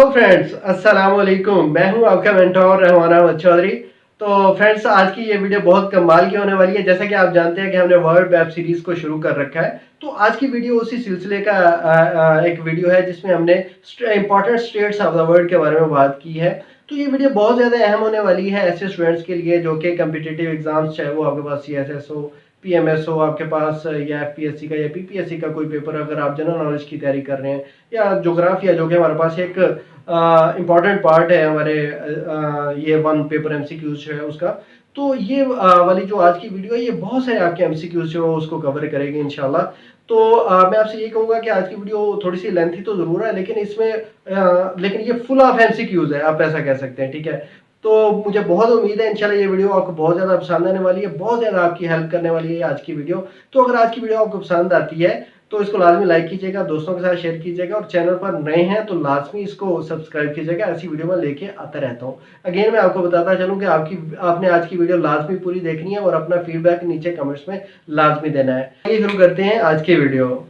तो फ्रेंड्स अस्सलाम वालेकुम, मैं हूं आपका मेंटोर रहमान अहमद चौधरी। तो फ्रेंड्स आज की ये वीडियो बहुत कमाल की होने वाली है। जैसा कि आप जानते हैं कि हमने वर्ल्ड वेब सीरीज को शुरू कर रखा है, तो आज की वीडियो उसी सिलसिले का एक वीडियो है जिसमें हमने important states of the world के बारे में बात की है। तो ये वीडियो बहुत ज़्यादा अहम होने वाली है ऐसे स्टूडेंट्स के लिए जो कि कम्पिटिटिव एग्जाम्स, चाहे वो आपके पास CSS हो, PMS हो आपके पास, या FPSC का या PPSC का कोई पेपर, अगर आप जनरल नॉलेज की तैयारी कर रहे हैं, या जोग्राफिया जो कि हमारे पास एक इम्पॉर्टेंट पार्ट है हमारे ये वन पेपर MCQs जो है उसका। तो ये वाली जो आज की वीडियो है ये बहुत सारे आपके MCQs जो है उसको कवर करेगी इंशाल्लाह। तो मैं आपसे ये कहूँगा कि आज की वीडियो थोड़ी सी लेंथी तो ज़रूर है, लेकिन इसमें लेकिन ये फुल ऑफ MCQs है, आप ऐसा कह सकते हैं, ठीक है। तो मुझे बहुत उम्मीद है इंशाल्लाह ये वीडियो आपको बहुत ज़्यादा पसंद आने वाली है, बहुत ज़्यादा आपकी हेल्प करने वाली है आज की वीडियो। तो अगर आज की वीडियो आपको पसंद आती है तो इसको लाजमी लाइक कीजिएगा, दोस्तों के साथ शेयर कीजिएगा, और चैनल पर नए हैं तो लाजमी इसको सब्सक्राइब कीजिएगा। ऐसी वीडियो मैं लेके आता रहता हूँ। अगेन मैं आपको बताता चलूँ कि आपने आज की वीडियो लाजमी पूरी देखनी है और अपना फीडबैक नीचे कमेंट्स में लाजमी देना है। आइए शुरू करते हैं आज की वीडियो।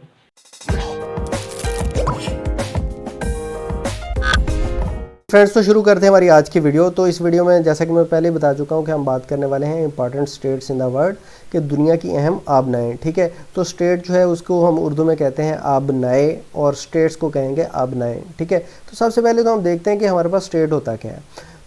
फ्रेंड्स तो शुरू करते हैं हमारी आज की वीडियो। तो इस वीडियो में जैसा कि मैं पहले बता चुका हूं कि हम बात करने वाले हैं important states in the world कि दुनिया की अहम आबनाएं, ठीक है। तो स्टेट जो है उसको हम उर्दू में कहते हैं आबनाएं और स्टेट्स को कहेंगे आबनाएं, ठीक है। तो सबसे पहले तो हम देखते हैं कि हमारे पास स्टेट होता क्या है।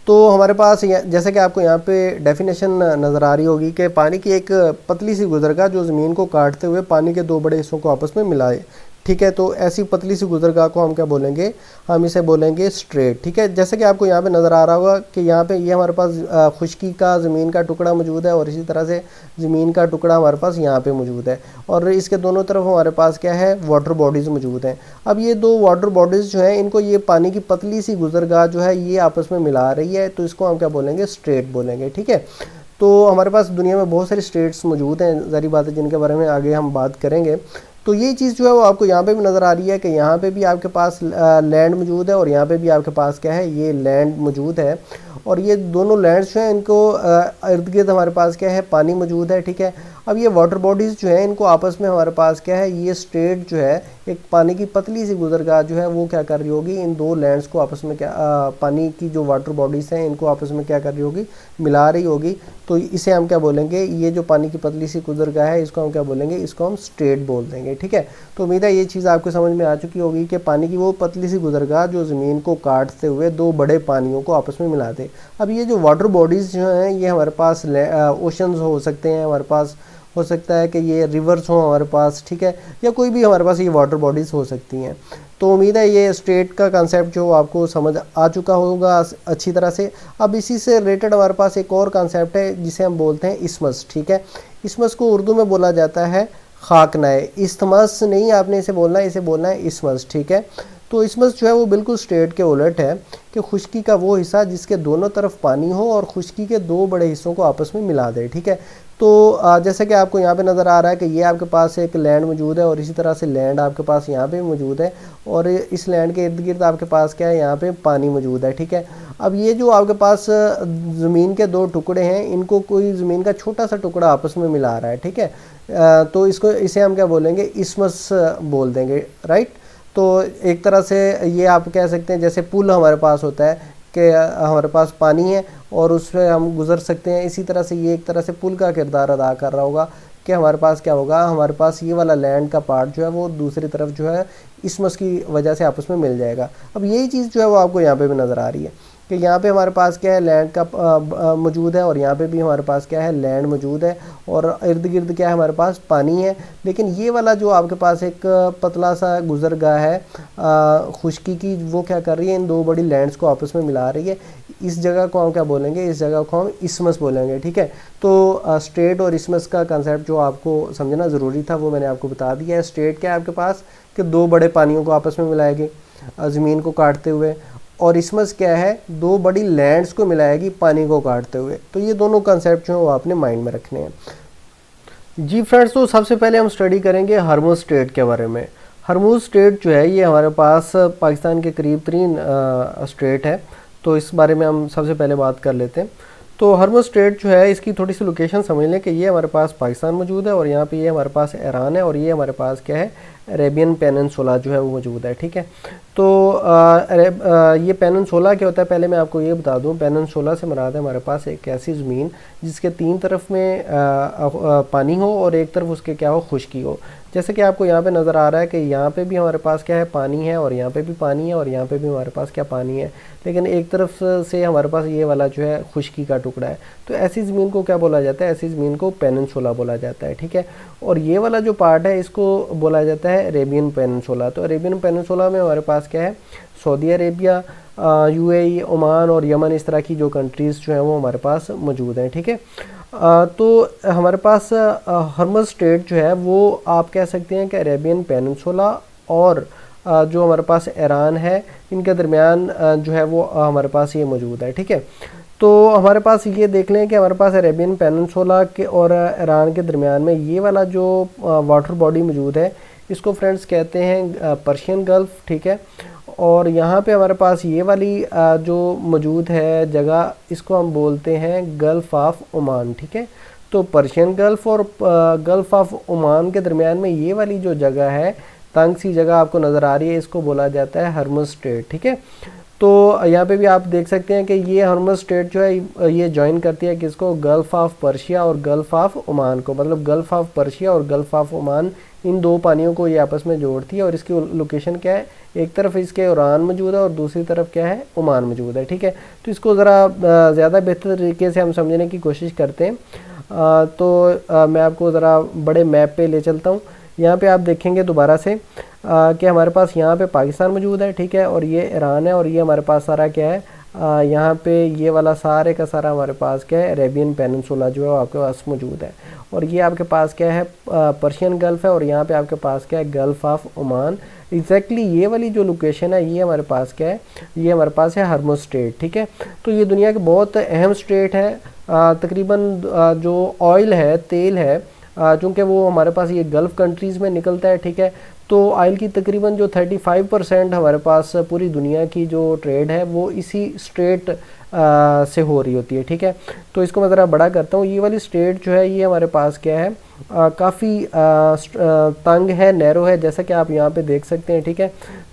तो हमारे पास जैसे कि आपको यहाँ पे डेफिनेशन नज़र आ रही होगी कि पानी की एक पतली सी गुजरगाह जो ज़मीन को काटते हुए पानी के दो बड़े हिस्सों को आपस में मिलाए, ठीक है। तो ऐसी पतली सी गुजरगाह को हम क्या बोलेंगे, हम इसे बोलेंगे स्ट्रेट, ठीक है। जैसे कि आपको यहाँ पे नज़र आ रहा होगा कि यहाँ पे ये हमारे पास खुश्की का ज़मीन का टुकड़ा मौजूद है और इसी तरह से ज़मीन का टुकड़ा हमारे पास यहाँ पे मौजूद है, और इसके दोनों तरफ हमारे पास क्या है, वाटर बॉडीज़ मौजूद हैं। अब ये दो वाटर बॉडीज़ जो हैं इनको ये पानी की पतली सी गुजरगाह जो है ये आपस में मिला रही है, तो इसको हम क्या बोलेंगे, स्ट्रेट बोलेंगे, ठीक है। तो हमारे पास दुनिया में बहुत सारी स्टेट्स मौजूद हैं, ज़ाहिर बात है, जिनके बारे में आगे हम बात करेंगे। तो ये चीज़ जो है वो आपको यहाँ पे भी नज़र आ रही है कि यहाँ पे भी आपके पास लैंड मौजूद है और यहाँ पे भी आपके पास क्या है, ये लैंड मौजूद है, और ये दोनों लैंड्स जो हैं इनको इर्द गिर्द हमारे पास क्या है, पानी मौजूद है, ठीक है। अब ये वाटर बॉडीज़ जो हैं इनको आपस में हमारे पास क्या है, ये स्टेट जो है एक पानी की पतली सी गुजरगाह जो है वो क्या कर रही होगी, इन दो लैंड्स को आपस में क्या पानी की जो वाटर बॉडीज़ हैं इनको आपस में क्या कर रही होगी, मिला रही होगी। तो इसे हम क्या बोलेंगे, ये जो पानी की पतली सी गुजरगाह है इसको हम क्या बोलेंगे, इसको हम स्ट्रेट बोल देंगे, ठीक है। तो उम्मीद है ये चीज़ आपको समझ में आ चुकी होगी कि पानी की वो पतली सी गुजरगाह जो ज़मीन को काटते हुए दो बड़े पानियों को आपस में मिला दे। अब ये जो वाटर बॉडीज़ जो हैं ये हमारे पास ओशंस हो सकते हैं, हमारे पास हो सकता है कि ये रिवर्स हो हमारे पास, ठीक है, या कोई भी हमारे पास ये वाटर बॉडीज़ हो सकती हैं। तो उम्मीद है ये स्टेट का कंसेप्ट जो आपको समझ आ चुका होगा अच्छी तरह से। अब इसी से रिलेटेड हमारे पास एक और कंसेप्ट है जिसे हम बोलते हैं इस्मस, ठीक है। इस्मस को उर्दू में बोला जाता है खाकनाए, इस्तमस नहीं आपने इसे बोलना है, इसे बोलना है इस्मस, ठीक है। तो इस्मस जो है वो बिल्कुल स्ट्रेट के उलट है कि खुश्की का वो हिस्सा जिसके दोनों तरफ पानी हो और खुश्की के दो बड़े हिस्सों को आपस में मिला दे, ठीक है। तो जैसे कि आपको यहाँ पे नज़र आ रहा है कि ये आपके पास एक लैंड मौजूद है और इसी तरह से लैंड आपके पास यहाँ पे मौजूद है, और इस लैंड के इर्द गिर्द आपके पास क्या है, यहाँ पे पानी मौजूद है, ठीक है। अब ये जो आपके पास ज़मीन के दो टुकड़े हैं इनको कोई ज़मीन का छोटा सा टुकड़ा आपस में मिला रहा है, ठीक है। तो इसे हम क्या बोलेंगे, इस्मस बोल देंगे, राइट। तो एक तरह से ये आप कह सकते हैं जैसे पुल हमारे पास होता है कि हमारे पास पानी है और उस पर हम गुज़र सकते हैं, इसी तरह से ये एक तरह से पुल का किरदार अदा कर रहा होगा कि हमारे पास क्या होगा, हमारे पास ये वाला लैंड का पार्ट जो है वो दूसरी तरफ जो है इस्मस की वजह से आपस में मिल जाएगा। अब यही चीज़ जो है वो आपको यहाँ पे भी नज़र आ रही है कि यहाँ पे हमारे पास क्या है, लैंड का मौजूद है और यहाँ पे भी हमारे पास क्या है, लैंड मौजूद है, और इर्द गिर्द क्या है, हमारे पास पानी है। लेकिन ये वाला जो आपके पास एक पतला सा गुजरगाह है खुश्की की, वो क्या कर रही है, इन दो बड़ी लैंड्स को आपस में मिला रही है। इस जगह को हम क्या बोलेंगे, इस जगह को हम इस्मस बोलेंगे, ठीक है। तो स्टेट और इस्मस का कंसेप्ट जो आपको समझना ज़रूरी था वो मैंने आपको बता दिया है। स्टेट क्या है आपके पास कि दो बड़े पानियों को आपस में मिलाएगी ज़मीन को काटते हुए, और इस्मस क्या है, दो बड़ी लैंड्स को मिलाएगी पानी को काटते हुए। तो ये दोनों कंसेप्ट जो है वो आपने माइंड में रखने हैं। जी फ्रेंड्स, तो सबसे पहले हम स्टडी करेंगे हरमुज स्टेट के बारे में। हरमुज स्टेट जो है ये हमारे पास पाकिस्तान के करीब तरीन स्टेट है, तो इस बारे में हम सबसे पहले बात कर लेते हैं। तो हर्मुज़ स्ट्रेट जो है इसकी थोड़ी सी लोकेशन समझ लें कि ये हमारे पास पाकिस्तान मौजूद है और यहाँ पे ये हमारे पास ईरान है और ये हमारे पास क्या है, अरेबियन पेनिनसुला जो है वो मौजूद है। ठीक है, तो ये पेनिनसुला क्या होता है, पहले मैं आपको ये बता दूं, पेनिनसुला से मुराद है हमारे पास एक ऐसी ज़मीन जिसके तीन तरफ में पानी हो और एक तरफ उसके क्या हो, खुश्की हो। जैसे कि आपको यहाँ पे नज़र आ रहा है कि यहाँ पे भी हमारे पास क्या है, पानी है और यहाँ पे भी पानी है और यहाँ पे भी हमारे पास क्या, पानी है, लेकिन एक तरफ से हमारे पास ये वाला जो है खुश्की का टुकड़ा है। तो ऐसी ज़मीन को क्या बोला जाता है, ऐसी ज़मीन को पेनिनसुला बोला जाता है। ठीक है, और ये वाला जो पार्ट है इसको बोला जाता है अरेबियन पेनिनसुला। तो अरेबियन पेनिनसुला में हमारे पास क्या है, सऊदी अरेबिया, यूएई, ओमान और यमन, इस तरह की जो कंट्रीज़ जो हैं वो हमारे पास मौजूद हैं। ठीक है, तो हमारे पास हर्मुज़ स्ट्रेट जो है वो आप कह सकते हैं कि अरेबियन पेनिनसुला और जो हमारे पास ईरान है इनके दरमियान जो है वो हमारे पास ये मौजूद है। ठीक है, तो हमारे पास ये देख लें कि हमारे पास अरेबियन पेनिनसुला के और ईरान के दरमियान में ये वाला जो वाटर बॉडी मौजूद है इसको फ्रेंड्स कहते हैं पर्शियन गल्फ़। ठीक है, और यहाँ पे हमारे पास ये वाली जो मौजूद है जगह, इसको हम बोलते हैं गल्फ़ ऑफ ओमान। ठीक है, तो पर्शियन गल्फ़ और गल्फ़ ऑफ ओमान के दरमियान में ये वाली जो जगह है, तंग सी जगह आपको नज़र आ रही है, इसको बोला जाता है हर्मुज़ स्ट्रेट। ठीक है, तो यहाँ पे भी आप देख सकते हैं कि ये हर्मुज़ स्ट्रेट जो है ये ज्वाइन करती है किसको, गल्फ़ ऑफ पर्शिया और गल्फ़ ऑफ ओमान को, मतलब गल्फ़ ऑफ पर्शिया और गल्फ़ ऑफ ओमान, इन दो पानियों को ये आपस में जोड़ती है। और इसकी लोकेशन क्या है, एक तरफ इसके ईरान मौजूद है और दूसरी तरफ क्या है, ओमान मौजूद है। ठीक है, तो इसको ज़रा ज़्यादा बेहतर तरीके से हम समझने की कोशिश करते हैं। तो मैं आपको ज़रा बड़े मैप पे ले चलता हूँ। यहाँ पे आप देखेंगे दोबारा से कि हमारे पास यहाँ पे पाकिस्तान मौजूद है। ठीक है, और ये ईरान है और ये हमारे पास सारा क्या है, यहाँ पे ये वाला सारे का सारा हमारे पास क्या है, अरेबियन पेनिनसुला जो है वो आपके पास मौजूद है। और ये आपके पास क्या है, पर्शियन गल्फ़ है और यहाँ पे आपके पास क्या है, गल्फ़ ऑफ ओमान। एग्जैक्टली ये वाली जो लोकेशन है ये हमारे पास क्या है, ये हमारे पास है हर्मुज़ स्ट्रेट। ठीक है, तो ये दुनिया के बहुत अहम स्ट्रेट है। तकरीबन जो ऑयल है, तेल है, चूँकि वो हमारे पास ये गल्फ़ कंट्रीज़ में निकलता है। ठीक है, तो ऑयल की तकरीबन जो 35% हमारे पास पूरी दुनिया की जो ट्रेड है वो इसी स्ट्रेट से हो रही होती है। ठीक है, तो इसको मैं ज़रा बड़ा करता हूँ। ये वाली स्ट्रेट जो है ये हमारे पास क्या है, काफ़ी तंग है, नैरो है, जैसा कि आप यहाँ पे देख सकते हैं। ठीक है,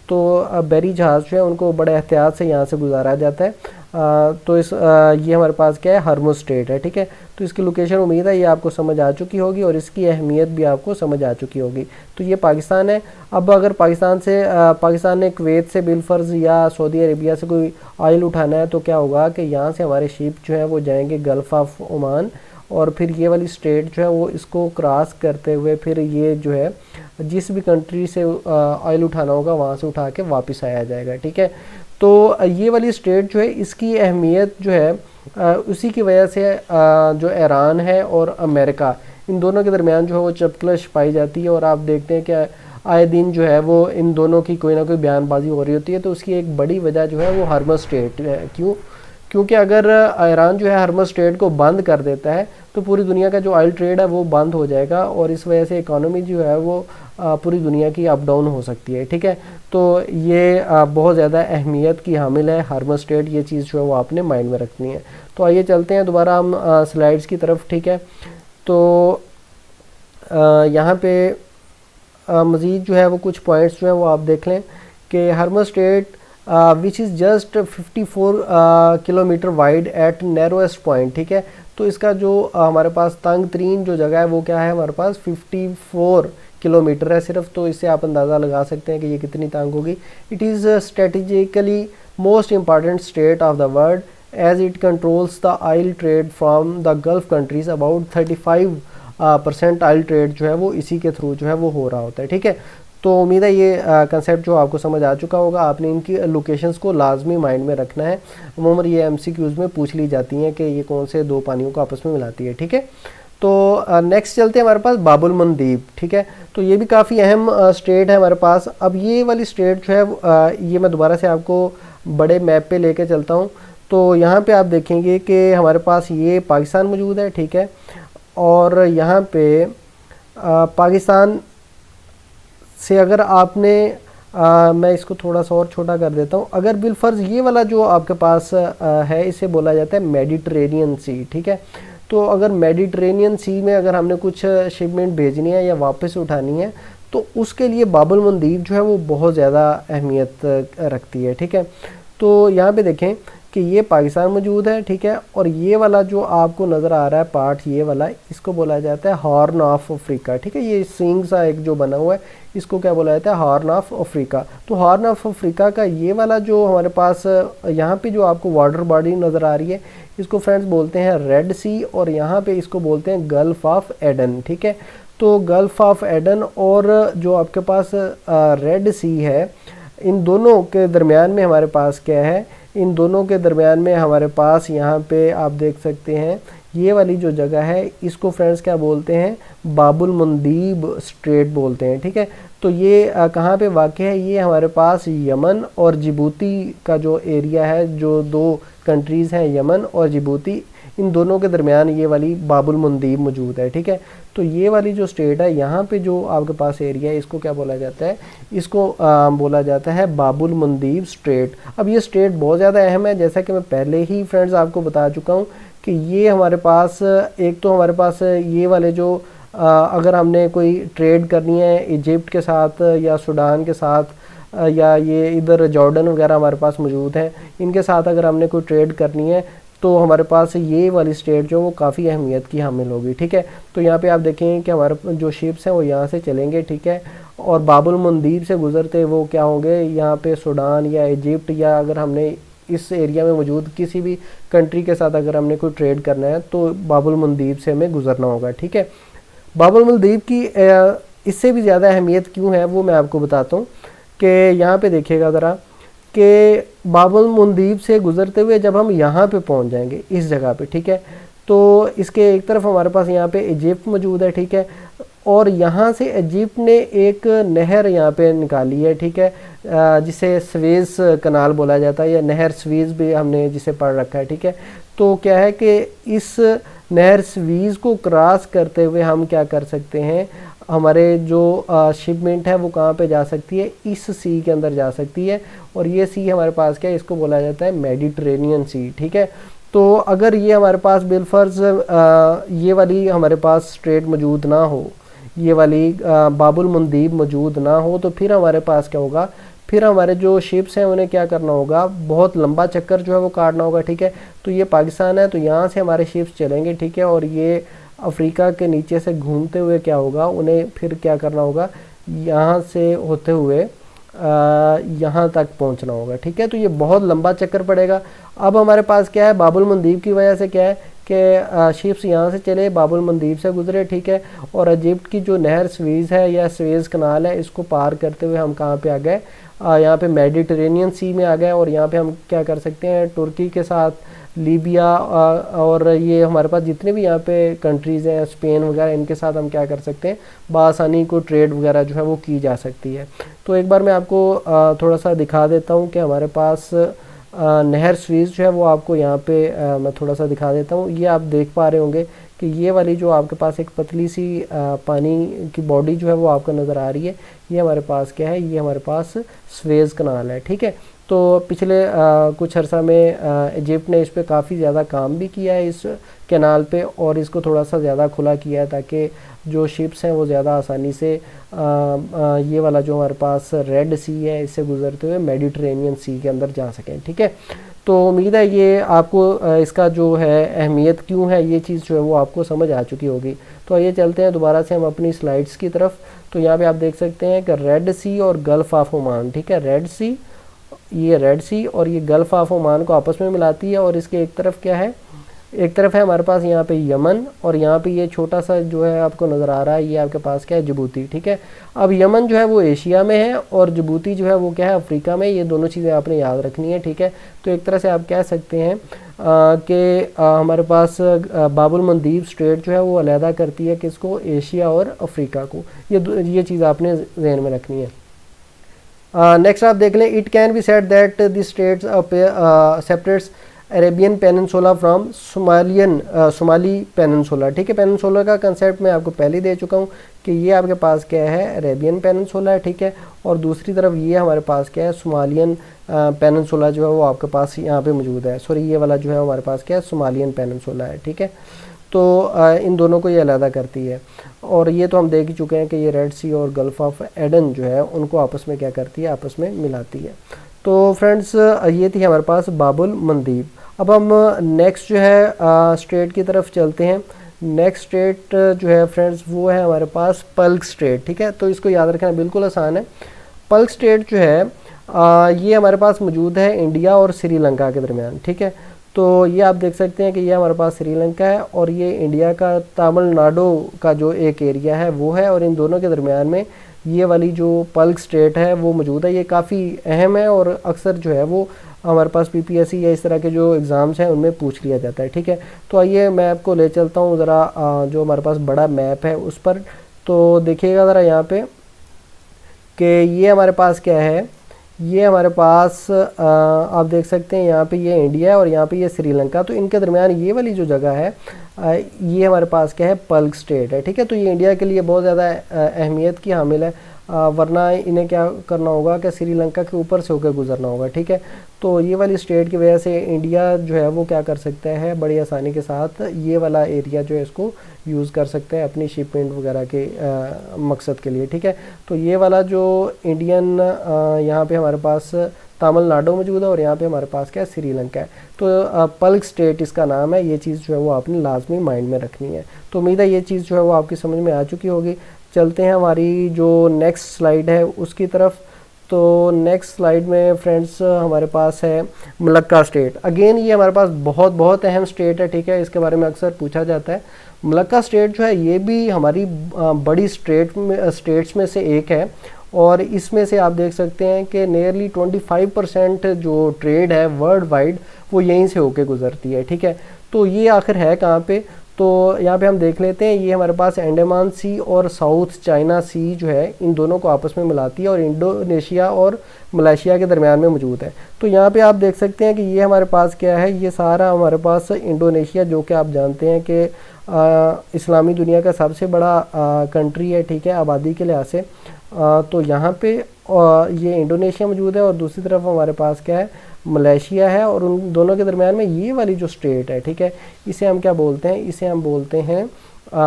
तो बहरी जहाज़ जो है उनको बड़े एहतियात से यहाँ से गुजारा जाता है। तो ये हमारे पास क्या है, हर्मुज़ स्ट्रेट है। ठीक है, तो इसकी लोकेशन उम्मीद है ये आपको समझ आ चुकी होगी और इसकी अहमियत भी आपको समझ आ चुकी होगी। तो ये पाकिस्तान है। अब अगर पाकिस्तान ने कुवैत से बिलफर्ज या सऊदी अरेबिया से कोई ऑयल उठाना है तो क्या होगा कि यहाँ से हमारे शिप जो है वो जाएंगे गल्फ़ ऑफ ओमान और फिर ये वाली स्ट्रेट जो है वो इसको क्रॉस करते हुए फिर ये जो है जिस भी कंट्री से ऑयल उठाना होगा वहाँ से उठा के वापस आया जाएगा। ठीक है, तो ये वाली स्ट्रेट जो है इसकी अहमियत जो है उसी की वजह से जो ईरान है और अमेरिका, इन दोनों के दरमियान जो है वो चपकलश पाई जाती है। और आप देखते हैं कि आए दिन जो है वो इन दोनों की कोई ना कोई बयानबाजी हो रही होती है। तो उसकी एक बड़ी वजह जो है वो हर्मुज़ स्ट्रेट है। क्योंकि अगर ईरान जो है हर्मुज़ स्ट्रेट को बंद कर देता है तो पूरी दुनिया का जो ऑयल ट्रेड है वो बंद हो जाएगा और इस वजह से इकोनॉमी जो है वो पूरी दुनिया की अप डाउन हो सकती है। ठीक है, तो ये बहुत ज़्यादा अहमियत की हामिल है हर्मुज़ स्ट्रेट, ये चीज़ जो है वो आपने माइंड में रखनी है। तो आइए चलते हैं दोबारा हम स्लाइड्स की तरफ। ठीक है, तो यहाँ पे मज़ीद जो है वो कुछ पॉइंट्स जो है वो आप देख लें कि Hormuz strait which is just 54 kilometre wide at narrowest point. ठीक है, तो इसका जो हमारे पास तंग तरीन जो जगह है वो क्या है, हमारे पास 54 किलोमीटर है सिर्फ। तो इससे आप अंदाज़ा लगा सकते हैं कि ये कितनी तंग होगी। It is strategically most important state of the world as it controls the oil trade from the Gulf countries. About 35% oil trade जो है वो इसी के थ्रू जो है वो हो रहा होता है। ठीक है, तो उम्मीद है ये कंसेप्ट जो आपको समझ आ चुका होगा। आपने इनकी लोकेशंस को लाजमी माइंड में रखना है। अमूमन ये MCQs में पूछ ली जाती हैं कि ये कौन से दो पानियों को आपस में मिलाती है। ठीक है, तो नेक्स्ट चलते हैं हमारे पास बाबुल मंदीब। ठीक है, तो ये भी काफ़ी अहम स्टेट है हमारे पास। अब ये वाली स्टेट जो है ये मैं दोबारा से आपको बड़े मैप पे लेके चलता हूँ। तो यहाँ पे आप देखेंगे कि हमारे पास ये पाकिस्तान मौजूद है। ठीक है, और यहाँ पे पाकिस्तान से अगर आपने मैं इसको थोड़ा सा और छोटा कर देता हूँ। अगर बिलफर्ज ये वाला जो आपके पास है इसे बोला जाता है मेडिटरेनियन सी, ठीक है। तो अगर मेडिटरेनियन सी में अगर हमने कुछ शिपमेंट भेजनी है या वापस उठानी है तो उसके लिए बाब अल मंदीब जो है वो बहुत ज़्यादा अहमियत रखती है, ठीक है। तो यहाँ पे देखें कि ये पाकिस्तान मौजूद है, ठीक है, और ये वाला जो आपको नज़र आ रहा है पार्ट ये वाला, इसको बोला जाता है हॉर्न ऑफ अफ्रीका, ठीक है। ये सींग सा एक जो बना हुआ है इसको क्या बोला जाता है, हॉर्न ऑफ अफ्रीका। तो हॉर्न ऑफ अफ्रीका का ये वाला जो हमारे पास यहाँ पे जो आपको वाटर बॉडी नज़र आ रही है इसको फ्रेंड्स बोलते हैं रेड सी, और यहाँ पे इसको बोलते हैं गल्फ ऑफ एडन, ठीक है। तो गल्फ ऑफ एडन और जो आपके पास रेड सी है, इन दोनों के दरमियान में हमारे पास क्या है, इन दोनों के दरमियान में हमारे पास यहाँ पे आप देख सकते हैं ये वाली जो जगह है इसको फ्रेंड्स क्या बोलते हैं, बाब अल मंदीब स्ट्रेट बोलते हैं, ठीक है। तो ये कहाँ पे वाक़ है, ये हमारे पास यमन और जिबूती का जो एरिया है, जो दो कंट्रीज़ हैं यमन और जिबूती, इन दोनों के दरमियान ये वाली बाब अल मंदीब मौजूद है, ठीक है। तो ये वाली जो स्टेट है यहाँ पे जो आपके पास एरिया है इसको क्या बोला जाता है, इसको बोला जाता है बाब अल मंदीब स्ट्रेट। अब ये स्टेट बहुत ज़्यादा अहम है, जैसा कि मैं पहले ही फ्रेंड्स आपको बता चुका हूँ कि ये हमारे पास एक तो हमारे पास ये वाले जो अगर हमने कोई ट्रेड करनी है इजिप्ट के साथ या सूडान के साथ या ये इधर जॉर्डन वगैरह हमारे पास मौजूद हैं, इनके साथ अगर हमने कोई ट्रेड करनी है तो हमारे पास ये वाली स्टेट जो वो काफ़ी अहमियत की हामिल होगी, ठीक है। तो यहाँ पे आप देखें कि हमारे जो शिप्स हैं वो यहाँ से चलेंगे, ठीक है, और बाब अल मंदीब से गुजरते वो क्या होंगे, यहाँ पे सूडान या इजिप्ट या अगर हमने इस एरिया में मौजूद किसी भी कंट्री के साथ अगर हमने कोई ट्रेड करना है तो बाब अल मंदीब से हमें गुजरना होगा, ठीक है। बाब अल मंदीब की इससे भी ज़्यादा अहमियत क्यों है वो मैं आपको बताता हूँ कि यहाँ पे देखिएगा ज़रा कि बाब अल मंदीब से गुजरते हुए जब हम यहाँ पे पहुँच जाएंगे इस जगह पे, ठीक है, तो इसके एक तरफ हमारे पास यहाँ पे इजिप्ट मौजूद है, ठीक है, और यहाँ से इजिप्ट ने एक नहर यहाँ पे निकाली है, ठीक है, जिसे स्वेज कनाल बोला जाता है या नहर स्वीज़ भी हमने जिसे पढ़ रखा है, ठीक है। तो क्या है कि इस नहर स्वीज़ को क्रॉस करते हुए हम क्या कर सकते हैं, हमारे जो शिपमेंट है वो कहाँ पे जा सकती है, इस सी के अंदर जा सकती है, और ये सी हमारे पास क्या है, इसको बोला जाता है मेडिटरेनियन सी, ठीक है। तो अगर ये हमारे पास बिलफर्ज ये वाली हमारे पास स्ट्रेट मौजूद ना हो, ये वाली बाब अल मंदीब मौजूद ना हो, तो फिर हमारे पास क्या होगा, फिर हमारे जो शिप्स हैं उन्हें क्या करना होगा, बहुत लंबा चक्कर जो है वो काटना होगा, ठीक है। तो ये पाकिस्तान है तो यहाँ से हमारे शिप्स चलेंगे, ठीक है, और ये अफ्रीका के नीचे से घूमते हुए क्या होगा, उन्हें फिर क्या करना होगा, यहाँ से होते हुए यहाँ तक पहुँचना होगा, ठीक है। तो ये बहुत लंबा चक्कर पड़ेगा। अब हमारे पास क्या है, बाब अल मंदीब की वजह से क्या है कि शिप्स यहाँ से चले, बाब अल मंदीब से गुजरे, ठीक है, और इजिप्ट की जो नहर स्वीज़ है या स्वेज कनाल है इसको पार करते हुए हम कहाँ पे आ गए, यहाँ पे मेडिटरेनियन सी में आ गए, और यहाँ पे हम क्या कर सकते हैं, तुर्की के साथ लीबिया और ये हमारे पास जितने भी यहाँ पे कंट्रीज़ हैं, स्पेन वगैरह, इनके साथ हम क्या कर सकते हैं, बआसानी को ट्रेड वगैरह जो है वो की जा सकती है। तो एक बार मैं आपको थोड़ा सा दिखा देता हूँ कि हमारे पास नहर स्वीज़ जो है वो आपको यहाँ पे मैं थोड़ा सा दिखा देता हूँ। ये आप देख पा रहे होंगे कि ये वाली जो आपके पास एक पतली सी पानी की बॉडी जो है वो आपको नज़र आ रही है, ये हमारे पास क्या है, ये हमारे पास स्वेज कनाल है, ठीक है। तो पिछले कुछ अर्सा में इजिप्ट ने इस पर काफ़ी ज़्यादा काम भी किया है इस कैनाल पे, और इसको थोड़ा सा ज़्यादा खुला किया है ताकि जो शिप्स हैं वो ज़्यादा आसानी से ये वाला जो हमारे पास रेड सी है इससे गुजरते हुए मेडिटरेनियन सी के अंदर जा सकें, ठीक है। तो उम्मीद है ये आपको इसका जो है अहमियत क्यों है ये चीज़ जो है वो आपको समझ आ चुकी होगी। तो आइए चलते हैं दोबारा से हम अपनी स्लाइड्स की तरफ। तो यहाँ पे आप देख सकते हैं कि रेड सी और गल्फ़ ऑफ ओमान, ठीक है, रेड सी, ये रेड सी और ये गल्फ़ ऑफ ओमान को आपस में मिलाती है, और इसके एक तरफ क्या है, एक तरफ है हमारे पास यहाँ पे यमन, और यहाँ पे ये छोटा सा जो है आपको नज़र आ रहा है ये आपके पास क्या है, जिबूती, ठीक है। अब यमन जो है वो एशिया में है और जिबूती जो है वो क्या है, अफ्रीका में। ये दोनों चीज़ें आपने याद रखनी है, ठीक है। तो एक तरह से आप कह सकते हैं कि हमारे पास बाब अल मंदीब स्ट्रेट जो है वो अलहदा करती है किसको, एशिया और अफ्रीका को। ये चीज़ आपने जहन में रखनी है। नेक्स्ट आप देख लें, it can be said that the states separates Arabian peninsula from Somali peninsula, ठीक है। पेनिनसुला का कंसेप्ट मैं आपको पहले ही दे चुका हूँ कि ये आपके पास क्या है, अरेबियन पेनिनसुला है, ठीक है, और दूसरी तरफ ये हमारे पास क्या है, सोमालियन पेनिनसुला जो है वो आपके पास यहाँ पे मौजूद है। सॉरी, ये वाला जो है हमारे पास क्या है, सोमालियन पेनिनसुला है, ठीक है। तो इन दोनों को ये अलहदा करती है। और ये तो हम देख ही चुके हैं कि ये रेड सी और गल्फ़ ऑफ एडन जो है उनको आपस में क्या करती है, आपस में मिलाती है। तो फ्रेंड्स, ये थी हमारे पास बाबुल मंदीब। अब हम नेक्स्ट जो है स्टेट की तरफ चलते हैं। नेक्स्ट स्टेट जो है फ्रेंड्स वो है हमारे पास पल्क स्टेट, ठीक है। तो इसको याद रखना बिल्कुल आसान है। पल्क स्टेट जो है ये हमारे पास मौजूद है इंडिया और श्रीलंका के दरमियान, ठीक है। तो ये आप देख सकते हैं कि ये हमारे पास श्रीलंका है और ये इंडिया का तमिलनाडु का जो एक एरिया है वो है, और इन दोनों के दरमियान में ये वाली जो पल्क स्टेट है वो मौजूद है। ये काफ़ी अहम है और अक्सर जो है वो हमारे पास पीपीएससी या इस तरह के जो एग्ज़ाम्स हैं उनमें पूछ लिया जाता है, ठीक है। तो आइए मैं आपको ले चलता हूँ ज़रा जो हमारे पास बड़ा मैप है उस पर। तो देखिएगा ज़रा यहाँ पे कि ये हमारे पास क्या है, ये हमारे पास आप देख सकते हैं यहाँ पे ये इंडिया है और यहाँ पे ये श्रीलंका। तो इनके दरमियान ये वाली जो जगह है ये हमारे पास क्या है, पल्क स्टेट है, ठीक है। तो ये इंडिया के लिए बहुत ज़्यादा अहमियत की हामिल है, वरना इन्हें क्या करना होगा कि श्रीलंका के ऊपर से होकर गुजरना होगा, ठीक है। तो ये वाली स्टेट की वजह से इंडिया जो है वो क्या कर सकता है, बड़ी आसानी के साथ ये वाला एरिया जो है इसको यूज़ कर सकते हैं अपनी शिपमेंट वगैरह के मकसद के लिए, ठीक है। तो ये वाला जो इंडियन यहाँ पे हमारे पास तमिलनाडु मौजूद है और यहाँ पे हमारे पास क्या है, श्रीलंका है। तो पल्क स्टेट इसका नाम है। ये चीज़ जो है वो आपने लाजमी माइंड में रखनी है। तो उम्मीद है ये चीज़ जो है वो आपकी समझ में आ चुकी होगी। चलते हैं हमारी जो नेक्स्ट स्लाइड है उसकी तरफ। तो नेक्स्ट स्लाइड में फ्रेंड्स हमारे पास है मलक्का स्टेट। अगेन ये हमारे पास बहुत बहुत अहम स्टेट है, ठीक है। इसके बारे में अक्सर पूछा जाता है। मलक्का स्टेट जो है ये भी हमारी बड़ी स्टेट्स में से एक है, और इसमें से आप देख सकते हैं कि नियरली 25% जो ट्रेड है वर्ल्ड वाइड वो यहीं से होके गुजरती है, ठीक है। तो ये आखिर है कहाँ पे, तो यहाँ पे हम देख लेते हैं। ये हमारे पास अंडमान सी और साउथ चाइना सी जो है इन दोनों को आपस में मिलाती है और इंडोनेशिया और मलेशिया के दरमियान में मौजूद है। तो यहाँ पे आप देख सकते हैं कि ये हमारे पास क्या है, ये सारा हमारे पास इंडोनेशिया, जो कि आप जानते हैं कि इस्लामी दुनिया का सबसे बड़ा कंट्री है, ठीक है, आबादी के लिहाज से। तो यहाँ पे ये इंडोनेशिया मौजूद है और दूसरी तरफ हमारे पास क्या है, मलेशिया है, और उन दोनों के दरमियान में ये वाली जो स्टेट है, ठीक है, इसे हम क्या बोलते हैं, इसे हम बोलते हैं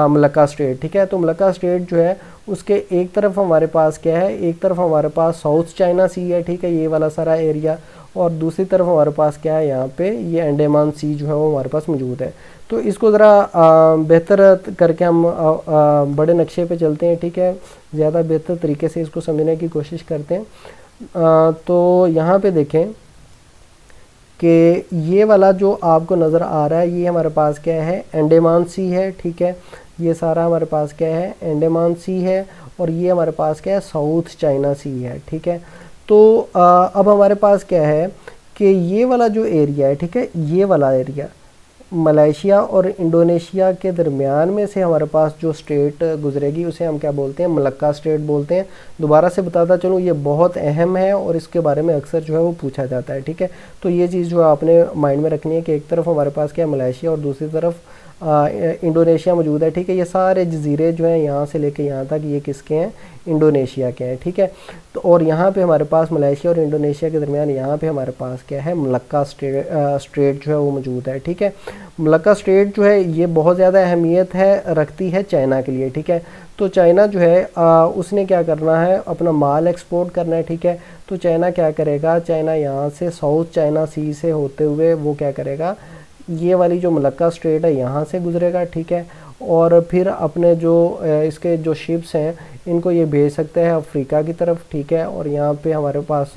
मलक्का स्टेट, ठीक है। तो मलक्का स्टेट जो है उसके एक तरफ हमारे पास क्या है, एक तरफ हमारे पास साउथ चाइना सी है, ठीक है, ये वाला सारा एरिया, और दूसरी तरफ हमारे पास क्या है, यहाँ पे ये अंडमान सी जो है वो हमारे पास मौजूद है। तो इसको ज़रा बेहतर करके हम बड़े नक्शे पे चलते हैं, ठीक है, ज़्यादा बेहतर तरीके से इसको समझने की कोशिश करते हैं। तो यहाँ पे देखें कि ये वाला जो आपको नज़र आ रहा है ये हमारे पास क्या है, अंडमान सी है, ठीक है। ये सारा हमारे पास क्या है, अंडमान सी है, और ये हमारे पास क्या है, साउथ चाइना सी है, ठीक है। तो अब हमारे पास क्या है कि ये वाला जो एरिया है, ठीक है, ये वाला एरिया मलेशिया और इंडोनेशिया के दरमियान में से हमारे पास जो स्टेट गुजरेगी उसे हम क्या बोलते हैं, मलक्का स्टेट बोलते हैं। दोबारा से बताता चलूँ, ये बहुत अहम है और इसके बारे में अक्सर जो है वो पूछा जाता है, ठीक है। तो ये चीज़ जो है आपने माइंड में रखनी है कि एक तरफ हमारे पास क्या है, मलेशिया, और दूसरी तरफ इंडोनेशिया मौजूद है, ठीक है। ये सारे जजीरे जो हैं यहाँ से लेके यहाँ तक ये किसके हैं, इंडोनेशिया के हैं, ठीक है। तो और यहाँ पे हमारे पास मलेशिया और इंडोनेशिया के दरमियान यहाँ पे हमारे पास क्या है, मलक्का स्टेट जो है वो मौजूद है, ठीक है। मलक्का स्टेट जो है ये बहुत ज़्यादा अहमियत है रखती है चाइना के लिए, ठीक है। तो चाइना जो है उसने क्या करना है, अपना माल एक्सपोर्ट करना है, ठीक है। तो चाइना क्या करेगा, चाइना यहाँ से साउथ चाइना सी से होते हुए वो क्या करेगा, ये वाली जो मलक्का स्टेट है यहाँ से गुजरेगा, ठीक है, और फिर अपने जो इसके जो शिप्स हैं इनको ये भेज सकते हैं अफ्रीका की तरफ, ठीक है, और यहाँ पे हमारे पास